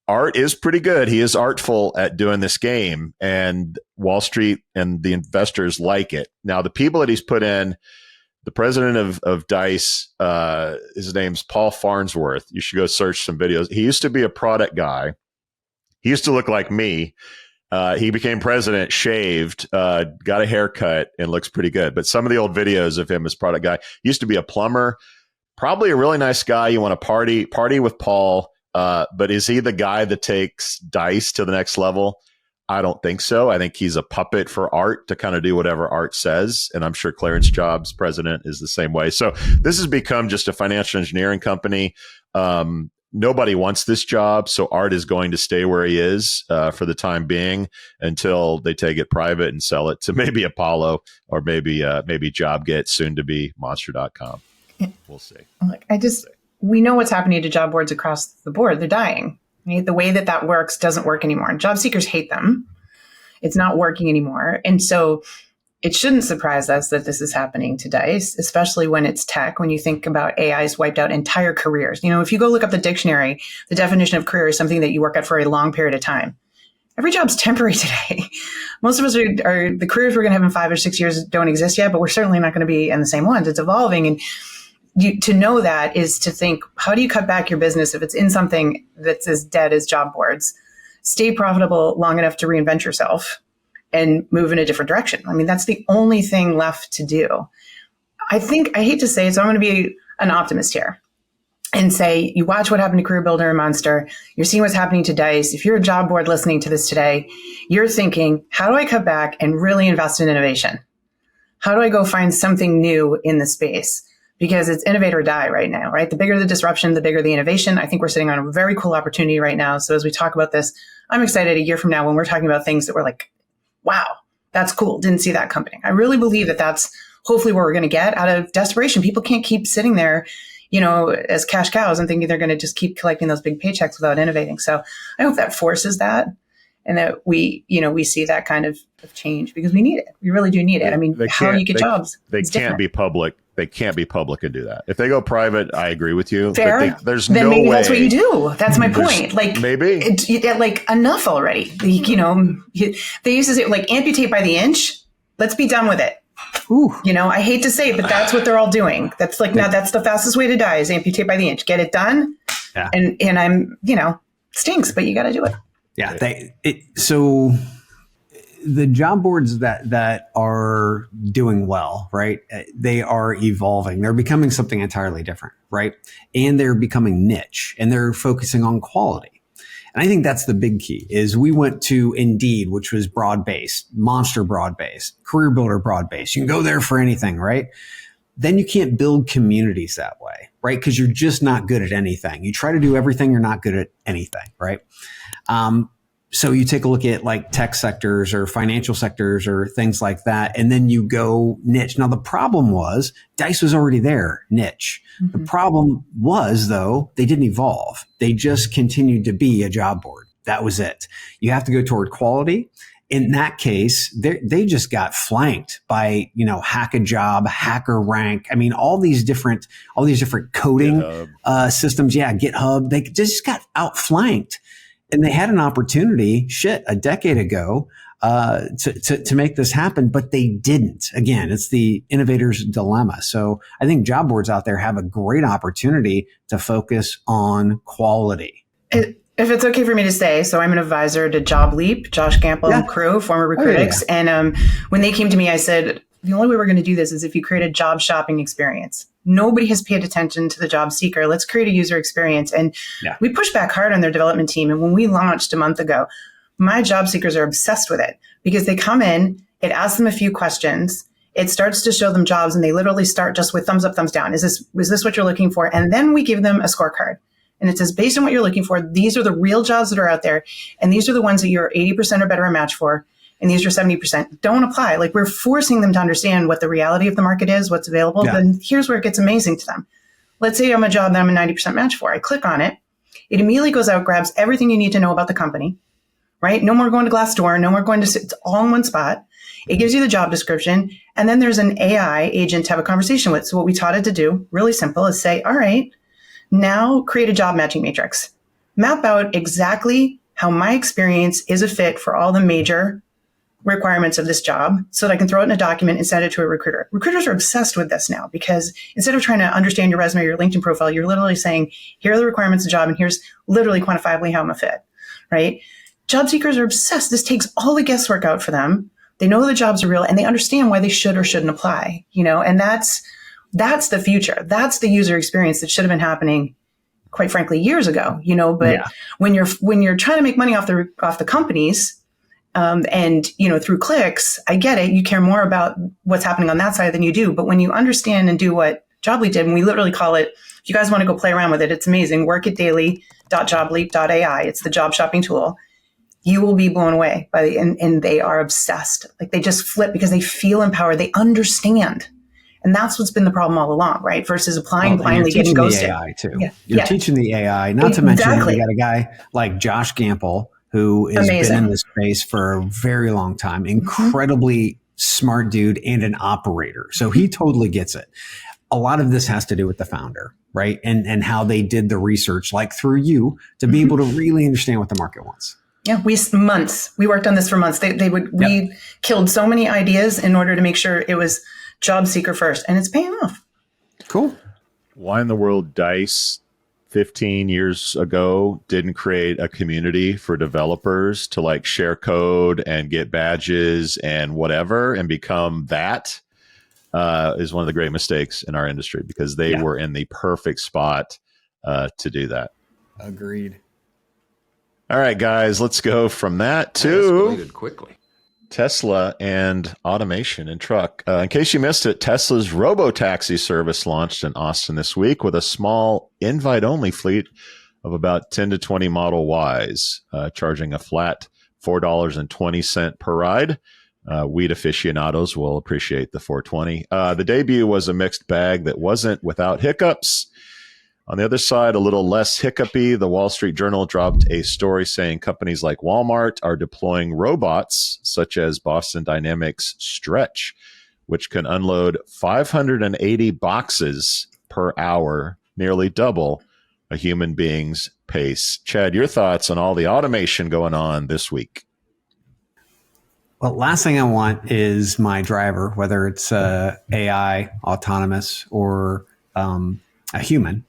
Art is pretty good. He is artful at doing this game, and Wall Street and the investors like it. Now, the people that he's put in, the president of Dice, his name's Paul Farnsworth. You should go search some videos. He used to be a product guy. He used to look like me. He became president, shaved, got a haircut, and looks pretty good. But some of the old videos of him as product guy, he used to be a plumber, probably a really nice guy. You want to party with Paul. But is he the guy that takes Dice to the next level? I don't think so. I think he's a puppet for Art to kind of do whatever Art says. And I'm sure Clarence Jobs, president, is the same way. So this has become just a financial engineering company. Nobody wants this job. So Art is going to stay where he is for the time being until they take it private and sell it to maybe Apollo or maybe JobGet, soon to be Monster.com. We'll see. We know what's happening to job boards across the board. They're dying. Right? The way that works doesn't work anymore. Job seekers hate them. It's not working anymore. And so it shouldn't surprise us that this is happening to Dice, especially when it's tech. When you think about AI's wiped out entire careers. If you go look up the dictionary, the definition of career is something that you work at for a long period of time. every job's temporary today. Most of us are the careers we're going to have in 5 or 6 years don't exist yet, but we're certainly not going to be in the same ones. It's evolving. And to know that is to think, how do you cut back your business if it's in something that's as dead as job boards? Stay profitable long enough to reinvent yourself and move in a different direction. I mean, that's the only thing left to do. I hate to say it, so I'm going to be an optimist here and say, you watch what happened to CareerBuilder and Monster, you're seeing what's happening to Dice. If you're a job board listening to this today, you're thinking, how do I cut back and really invest in innovation? How do I go find something new in the space? Because it's innovate or die right now, right? The bigger the disruption, the bigger the innovation. I think we're sitting on a very cool opportunity right now. So as we talk about this, I'm excited a year from now when we're talking about things that we're like, wow, that's cool. Didn't see that company. I really believe that that's hopefully what we're going to get out of desperation. People can't keep sitting there, as cash cows and thinking they're going to just keep collecting those big paychecks without innovating. So I hope that forces that and that we see that kind of change because we need it. We really do need it. I mean, how do you get jobs? They can't be public. They can't be public and do that. If they go private, I agree with you. Fair. There's then no maybe way. That's what you do. That's my point. Like maybe enough already. They used to say amputate by the inch. Let's be done with it. Ooh. I hate to say it, but that's what they're all doing. That's now that's the fastest way to die is amputate by the inch. Get it done. Yeah. And I'm, stinks, but you got to do it. Yeah. So the job boards that are doing well, right? They are evolving. They're becoming something entirely different, right? And they're becoming niche and they're focusing on quality. And I think that's the big key is we went to Indeed, which was broad-based, Monster broad-based, CareerBuilder broad-based. You can go there for anything, right? Then you can't build communities that way, right? Because you're just not good at anything. You try to do everything, you're not good at anything, right? So you take a look at like tech sectors or financial sectors or things like that, and then you go niche. Now, the problem was Dice was already there, niche. Mm-hmm. The problem was, though, they didn't evolve. They just continued to be a job board. That was it. You have to go toward quality. In that case, they just got flanked by, Hack a Job, Hacker Rank. I mean, all these different coding systems. Yeah, GitHub. They just got outflanked. And they had an opportunity, a decade ago, to make this happen, but they didn't. Again, it's the innovator's dilemma. So I think job boards out there have a great opportunity to focus on quality. If it's okay for me to say, so I'm an advisor to Job Leap, Josh Gamble and crew, former Recruitix. And when they came to me, I said, the only way we're going to do this is if you create a job shopping experience. Nobody has paid attention to the job seeker. Let's create a user experience. And we pushed back hard on their development team. And when we launched a month ago, my job seekers are obsessed with it because they come in, it asks them a few questions. It starts to show them jobs and they literally start just with thumbs up, thumbs down. Is this what you're looking for? And then we give them a scorecard. And it says, based on what you're looking for, these are the real jobs that are out there. And these are the ones that you're 80% or better a match for. And these are 70%. Don't apply. Like we're forcing them to understand what the reality of the market is, what's available. Yeah. Then here's where it gets amazing to them. Let's say I'm a job that I'm a 90% match for. I click on it. It immediately goes out, grabs everything you need to know about the company, right? No more going to Glassdoor. No more going to sit. It's all in one spot. It gives you the job description. And then there's an AI agent to have a conversation with. So what we taught it to do, really simple, is say, all right, now create a job matching matrix. Map out exactly how my experience is a fit for all the major requirements of this job so that I can throw it in a document and send it to a recruiter. Recruiters are obsessed with this now because instead of trying to understand your resume or your LinkedIn profile, you're literally saying, here are the requirements of the job and here's literally quantifiably how I'm a fit, right? Job seekers are obsessed. This takes all the guesswork out for them. They know the jobs are real and they understand why they should or shouldn't apply, and that's the future. That's the user experience that should have been happening, quite frankly, years ago, but when you're trying to make money off the companies, and through clicks, I get it. You care more about what's happening on that side than you do. But when you understand and do what JobLeap did, and we literally call it, if you guys want to go play around with it, it's amazing. Workitdaily.jobleap.ai. It's the job shopping tool. You will be blown away by and they are obsessed. Like they just flip because they feel empowered. They understand. And that's what's been the problem all along, right? Versus applying blindly, getting ghosted. The AI too. Yeah. You're teaching the AI, not to mention you got a guy like Josh Gamble, who has been in this space for a very long time, incredibly smart dude and an operator. So he totally gets it. A lot of this has to do with the founder, right? And how they did the research, like through you, to be able to really understand what the market wants. Yeah, we worked on this for months. We killed so many ideas in order to make sure it was job seeker first, and it's paying off. Cool. Why in the world DICE 15 years ago didn't create a community for developers to like share code and get badges and whatever and become that is one of the great mistakes in our industry, because they were in the perfect spot to do that. Agreed. All right, guys, let's go from that to Tesla and automation in truck. In case you missed it, Tesla's Robotaxi service launched in Austin this week with a small invite-only fleet of about 10 to 20 Model Ys, charging a flat $4.20 per ride. Weed aficionados will appreciate the $4.20. The debut was a mixed bag that wasn't without hiccups. On the other side, a little less hiccupy, the Wall Street Journal dropped a story saying companies like Walmart are deploying robots such as Boston Dynamics Stretch, which can unload 580 boxes per hour, nearly double a human being's pace. Chad, your thoughts on all the automation going on this week? Well, last thing I want is my driver, whether it's AI, autonomous, or a human,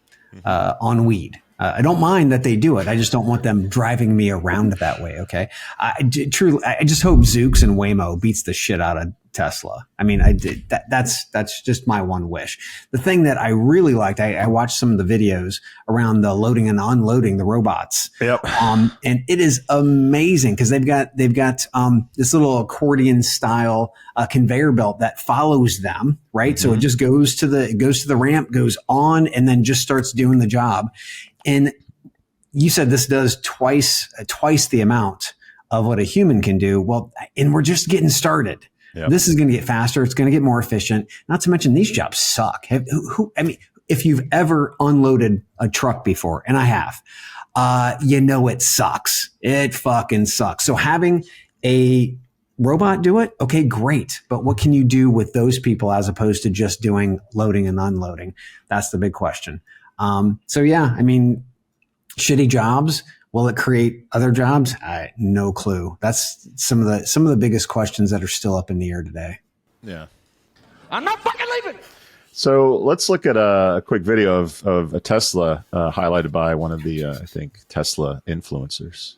on weed. I don't mind that they do it. I just don't want them driving me around that way. Okay. I just hope Zoox and Waymo beats the shit out of Tesla. I mean, that's just my one wish. The thing that I really liked, I watched some of the videos around the loading and unloading the robots. Yep. And it is amazing because they've got this little accordion style conveyor belt that follows them, right? Mm-hmm. So it just goes to the ramp, goes on, and then just starts doing the job. And you said this does twice the amount of what a human can do. Well, and we're just getting started. Yep. This is going to get faster. It's going to get more efficient. Not to mention these jobs suck. If you've ever unloaded a truck before, and I have, it sucks. It fucking sucks. So having a robot do it, okay, great. But what can you do with those people as opposed to just doing loading and unloading? That's the big question. Shitty jobs. Will it create other jobs? No clue. That's some of the biggest questions that are still up in the air today. Yeah. I'm not fucking leaving. So let's look at a quick video of a Tesla highlighted by one of the, Tesla influencers.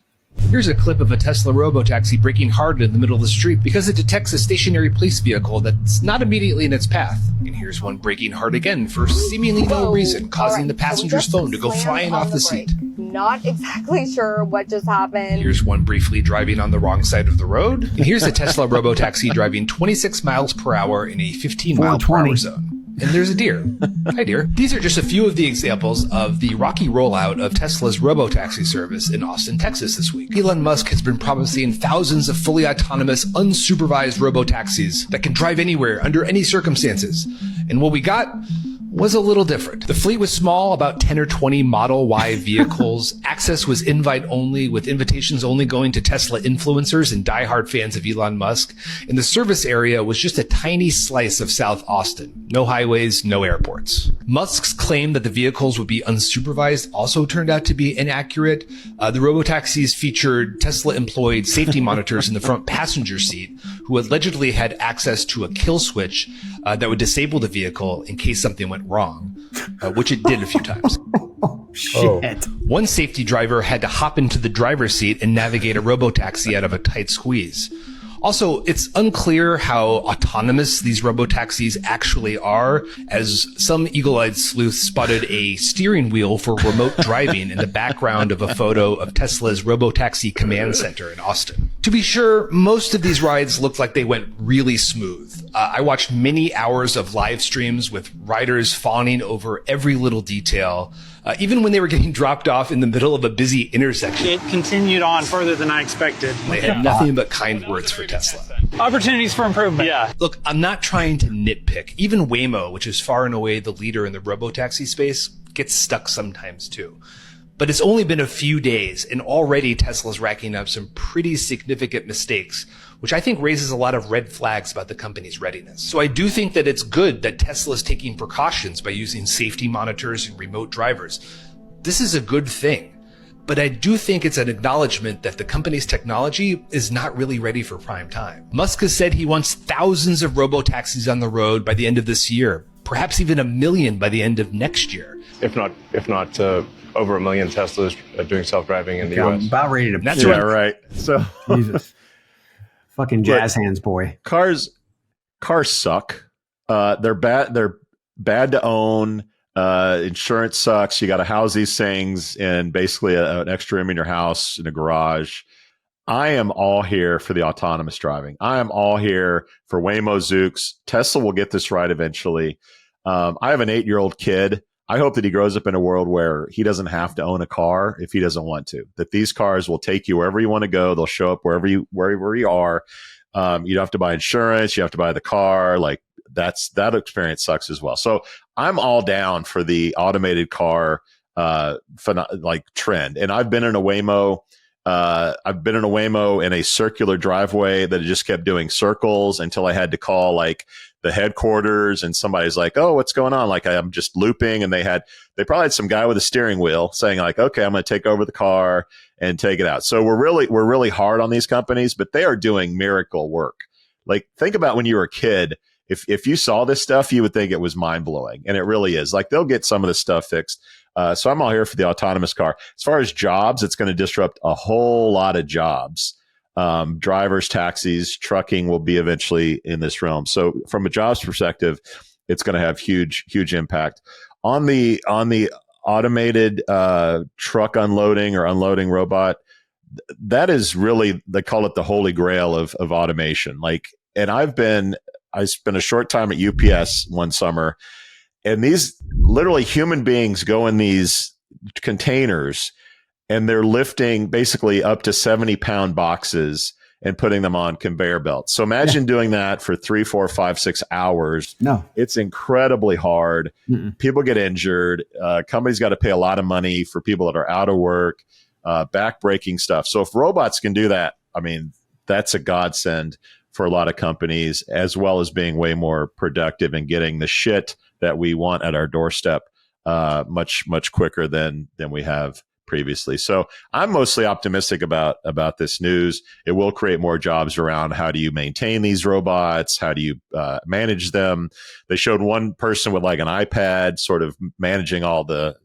Here's a clip of a Tesla Robotaxi braking hard in the middle of the street because it detects a stationary police vehicle that's not immediately in its path. And here's one braking hard again for seemingly no reason, causing the passenger's phone to go flying off the seat. Not exactly sure what just happened. Here's one briefly driving on the wrong side of the road. And here's a Tesla Robotaxi driving 26 miles per hour in a 15 mile per hour zone. And there's a deer. Hi, deer. These are just a few of the examples of the rocky rollout of Tesla's Robotaxi service in Austin, Texas this week. Elon Musk has been promising thousands of fully autonomous, unsupervised Robotaxis that can drive anywhere under any circumstances. And what we got was a little different. The fleet was small, about 10 or 20 Model Y vehicles. Access was invite only, with invitations only going to Tesla influencers and diehard fans of Elon Musk. And the service area was just a tiny slice of South Austin. No highways, no airports. Musk's claim that the vehicles would be unsupervised also turned out to be inaccurate. The Robotaxis featured Tesla-employed safety monitors in the front passenger seat who allegedly had access to a kill switch that would disable the vehicle in case something went wrong, which it did a few times. Shit. One safety driver had to hop into the driver's seat and navigate a Robotaxi out of a tight squeeze. Also, it's unclear how autonomous these Robotaxis actually are, as some eagle-eyed sleuth spotted a steering wheel for remote driving in the background of a photo of Tesla's Robotaxi command center in Austin. To be sure, most of these rides looked like they went really smooth. I watched many hours of live streams with riders fawning over every little detail, even when they were getting dropped off in the middle of a busy intersection. It continued on further than I expected. They had nothing but kind words for Tesla. Opportunities for improvement. Yeah. Look, I'm not trying to nitpick. Even Waymo, which is far and away the leader in the Robotaxi space, gets stuck sometimes too. But it's only been a few days, and already Tesla's racking up some pretty significant mistakes, which I think raises a lot of red flags about the company's readiness. So I do think that it's good that Tesla's taking precautions by using safety monitors and remote drivers. This is a good thing. but I do think it's an acknowledgement that the company's technology is not really ready for prime time. Musk has said he wants thousands of robotaxis on the road by the end of this year, perhaps even 1 million by the end of next year. If not over 1 million Teslas doing self-driving in the US. I'm about ready to. That's right. So Jesus, fucking jazz hands, boy. Cars suck. They're bad. They're bad to own. Insurance sucks. You got to house these things in basically an extra room in your house in a garage. I am all here for the autonomous driving. I am all here for Waymo, Zoox. Tesla will get this right eventually. I have an 8-year-old kid. I hope that he grows up in a world where he doesn't have to own a car if he doesn't want to, that these cars will take you wherever you want to go. They'll show up wherever you are. You don't have to buy insurance. You have to buy the car. Like that experience sucks as well. So I'm all down for the automated car, trend. And I've been in a Waymo. I've been in a Waymo in a circular driveway that just kept doing circles until I had to call like the headquarters, and somebody's like, "Oh, what's going on?" Like I'm just looping, and they probably had some guy with a steering wheel saying like, "Okay, I'm going to take over the car and take it out." So we're really hard on these companies, but they are doing miracle work. Like think about when you were a kid. If you saw this stuff, you would think it was mind blowing, and it really is. Like they'll get some of this stuff fixed. So I'm all here for the autonomous car. As far as jobs, it's going to disrupt a whole lot of jobs. Drivers, taxis, trucking will be eventually in this realm. So from a jobs perspective, it's going to have huge impact on the automated truck unloading or unloading robot. That is really, they call it the holy grail of automation. Like, and I spent a short time at UPS one summer, and these literally human beings go in these containers and they're lifting basically up to 70-pound boxes and putting them on conveyor belts. So imagine doing that for 3, 4, 5, 6 hours. No, it's incredibly hard. People get injured. Companies got to pay a lot of money for people that are out of work, back-breaking stuff. So if robots can do that, I mean, that's a godsend for a lot of companies, as well as being way more productive and getting the shit that we want at our doorstep much quicker than we have previously. So I'm mostly optimistic about this news. It will create more jobs around how do you maintain these robots? How do you manage them? They showed one person with like an iPad sort of managing all the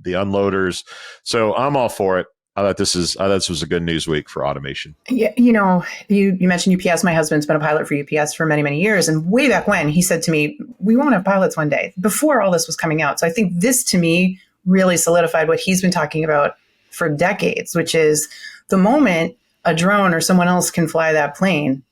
unloaders. So I'm all for it. I thought this was a good news week for automation. Yeah, you mentioned UPS. My husband's been a pilot for UPS for many, many years. And way back when, he said to me, we won't have pilots one day, before all this was coming out. So I think this, to me, really solidified what he's been talking about for decades, which is the moment a drone or someone else can fly that plane,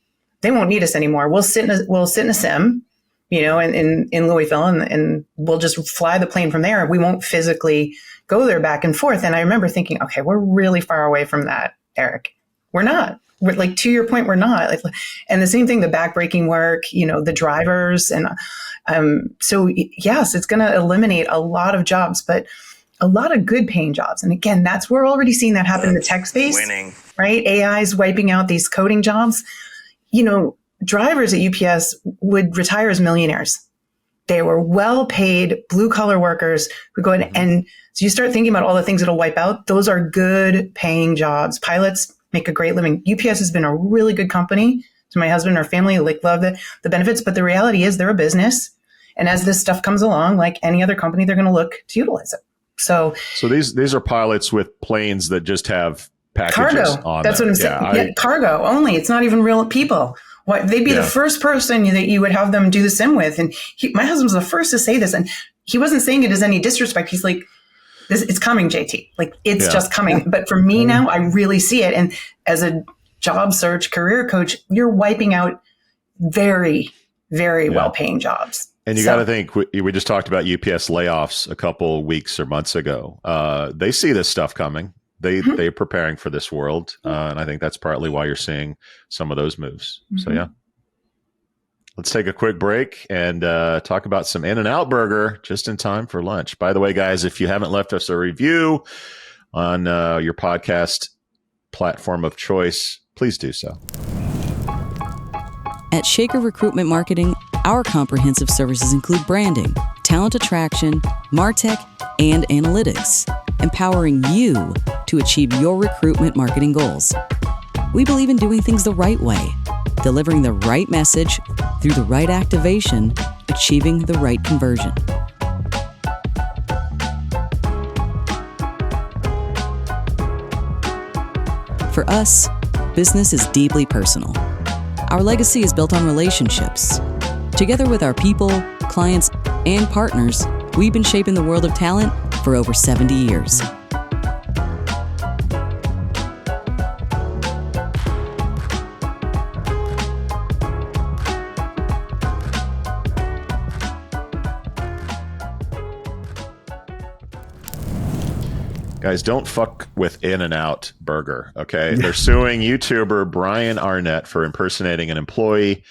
they won't need us anymore. We'll sit in a sim, in Louisville, and we'll just fly the plane from there. We won't physically go there back and forth. And I remember thinking, okay, we're really far away from that, Eric. We're not. We're, like, to your point, we're not. Like, and the same thing, the backbreaking work, the drivers. And so, yes, it's going to eliminate a lot of jobs, but a lot of good paying jobs. And again, we're already seeing that happen in the tech space, right? AI is wiping out these coding jobs. Drivers at UPS would retire as millionaires. They were well-paid blue-collar workers who go in, and so you start thinking about all the things that'll wipe out. Those are good-paying jobs. Pilots make a great living. UPS has been a really good company to my husband and our family. Love the benefits, but the reality is they're a business, and as this stuff comes along, like any other company, they're going to look to utilize it. So these are pilots with planes that just have packages cargo. On That's them. what I'm saying. Cargo only. It's not even real people. They'd be the first person that you would have them do the sim with. And my husband was the first to say this, and he wasn't saying it as any disrespect. He's like, it's coming, JT. Like, it's just coming. But for me now, I really see it. And as a job search career coach, you're wiping out very, very well-paying jobs. And you got to think, we just talked about UPS layoffs a couple weeks or months ago. They see this stuff coming. They're preparing for this world. And I think that's partly why you're seeing some of those moves. So, yeah. Let's take a quick break and talk about some In-N-Out Burger just in time for lunch. By the way, guys, if you haven't left us a review on your podcast platform of choice, please do so. At Shaker Recruitment Marketing, our comprehensive services include branding, talent attraction, MarTech, and analytics, empowering you to achieve your recruitment marketing goals. We believe in doing things the right way, delivering the right message through the right activation, achieving the right conversion. For us, business is deeply personal. Our legacy is built on relationships. Together with our people, clients, and partners, we've been shaping the world of talent for over 70 years. Guys, don't fuck with In-N-Out Burger, okay? They're suing YouTuber Bryan Arnett for impersonating an employee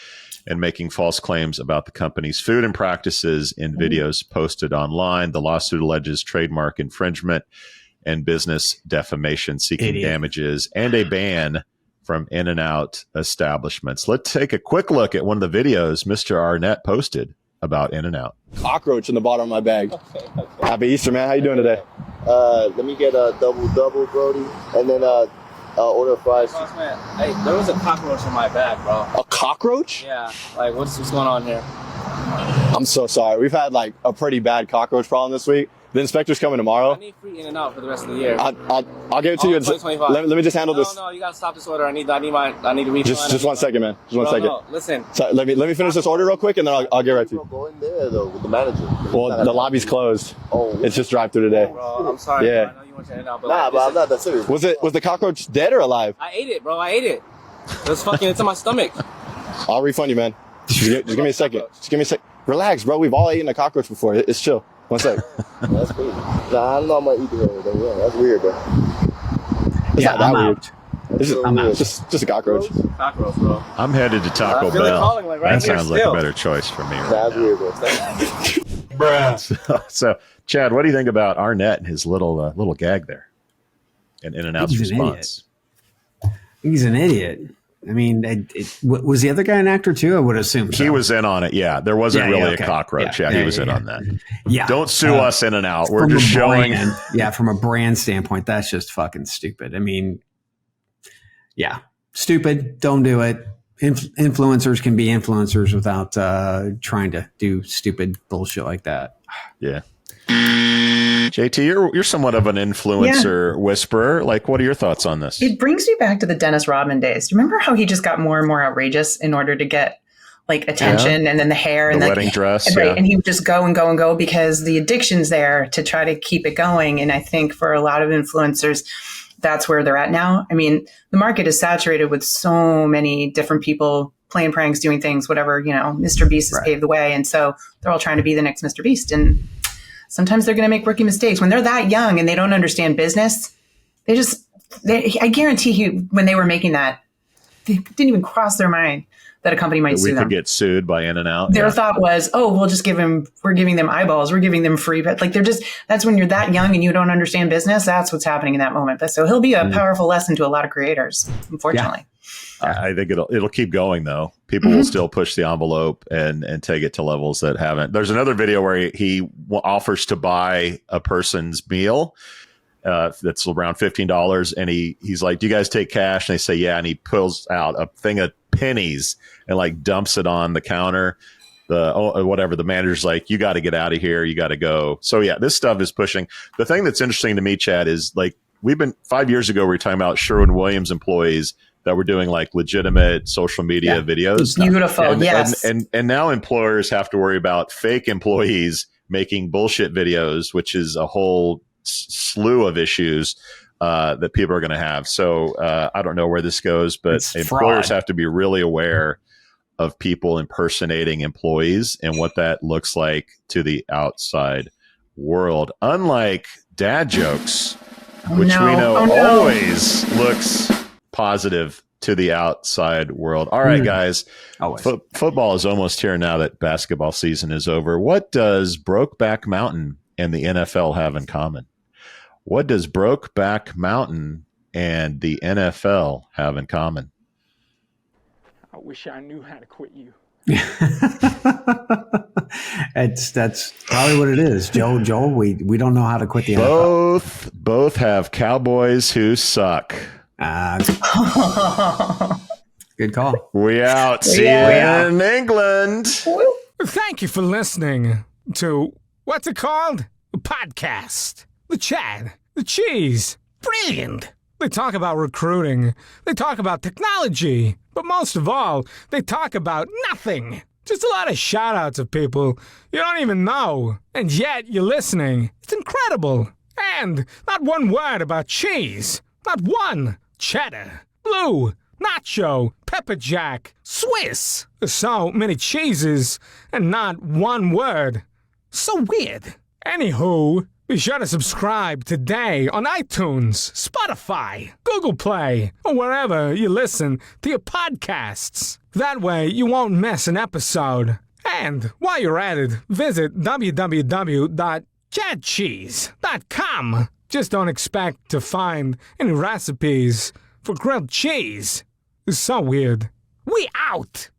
and making false claims about the company's food and practices in videos posted online. The lawsuit alleges trademark infringement and business defamation, seeking damages and a ban from In-N-Out establishments. Let's take a quick look at one of the videos Mr. Arnett posted about In-N-Out. Cockroach in the bottom of my bag. Okay. Happy Easter, man. How you doing today? Let me get a double, Brody, and then order fries. Man, hey, there was a cockroach in my bag, bro. A cockroach? Yeah. Like, what's going on here? I'm so sorry. We've had like a pretty bad cockroach problem this week. The inspector's coming tomorrow. I need free In-N-Out for the rest of the year. I'll give it to you. Let me just handle this. No, you gotta stop this order. I need a refund. Just 1 second, man. Just 1 second. No, listen. So let me finish this order real quick, and then I'll get right to you. Go in there though with the manager. Well, the lobby's closed. Oh, it's just drive-through today. Bro, I'm sorry. Yeah. Bro. I know you want your In-N-Out, but but I'm not that serious. Was the cockroach dead or alive? I ate it, bro. I ate it. It's in my stomach. I'll refund you, man. Just give me a second. Just give me a sec. Relax, bro. We've all eaten a cockroach before. It's chill. 1 sec. That's crazy. Nah, I don't know I'm gonna eat the though. Yeah, that's weird, bro. It's not that I'm weird. out. It's just a cockroach. Cockroach, bro. I'm headed to Taco Bell. That sounds like a better choice for me. That's weird, bro. Bruh. So, Chad, what do you think about Arnett and his little gag there? And In-N-Out's response. He's an idiot. I mean, was the other guy an actor too? I would assume so. He was in on it. Yeah, there wasn't really a cockroach. Yeah, he was in on that. Yeah, don't sue us, In-N-Out. We're just showing. From a brand standpoint, that's just fucking stupid. I mean, yeah, stupid. Don't do it. Influencers can be influencers without trying to do stupid bullshit like that. Yeah. JT, you're somewhat of an influencer whisperer. Like, what are your thoughts on this? It brings me back to the Dennis Rodman days. Do you remember how he just got more and more outrageous in order to get like attention and then the hair and the wedding dress? Right. And he would just go and go and go because the addiction's there to try to keep it going. And I think for a lot of influencers, that's where they're at now. I mean, the market is saturated with so many different people playing pranks, doing things, whatever, Mr. Beast has paved the way. And so they're all trying to be the next Mr. Beast. And sometimes they're going to make rookie mistakes when they're that young and they don't understand business. I guarantee you when they were making that, they didn't even cross their mind that a company might sue them. We could get sued by In-N-Out. Their thought was, we'll just we're giving them eyeballs. We're giving them free, but like that's when you're that young and you don't understand business. That's what's happening in that moment. But so he'll be a powerful lesson to a lot of creators, unfortunately. Yeah. I think it'll keep going though. People will still push the envelope and take it to levels that haven't. There's another video where he offers to buy a person's meal that's around $15, and he's like, "Do you guys take cash?" And they say, "Yeah." And he pulls out a thing of pennies and like dumps it on the counter. The manager's like, "You got to get out of here. You got to go." So yeah, this stuff is pushing. The thing that's interesting to me, Chad, is like 5 years ago we were talking about Sherwin-Williams employees that were doing like legitimate social media videos. Beautiful. Yes. And now employers have to worry about fake employees making bullshit videos, which is a whole slew of issues that people are going to have. So I don't know where this goes, but employers have to be really aware of people impersonating employees and what that looks like to the outside world. Unlike dad jokes, which we know always looks positive to the outside world. All right, guys. Football is almost here now that basketball season is over. What does Brokeback Mountain and the NFL have in common? What does Brokeback Mountain and the NFL have in common? I wish I knew how to quit you. That's probably what it is, Joel. We don't know how to quit the NFL. Both have cowboys who suck. Good call. We out. See you in England. Thank you for listening to, what's it called? A podcast. The chat. The cheese. Brilliant. They talk about recruiting. They talk about technology. But most of all, they talk about nothing. Just a lot of shout-outs of people you don't even know. And yet you're listening. It's incredible. And not one word about cheese. Not one. Cheddar. Blue. Nacho. Pepper jack. Swiss. There's so many cheeses and not one word. So weird. Anywho, be sure to subscribe today on iTunes, Spotify, Google Play, or wherever you listen to your podcasts. That way you won't miss an episode. And while you're at it, visit www.chatcheese.com. Just don't expect to find any recipes for grilled cheese. It's so weird. We out!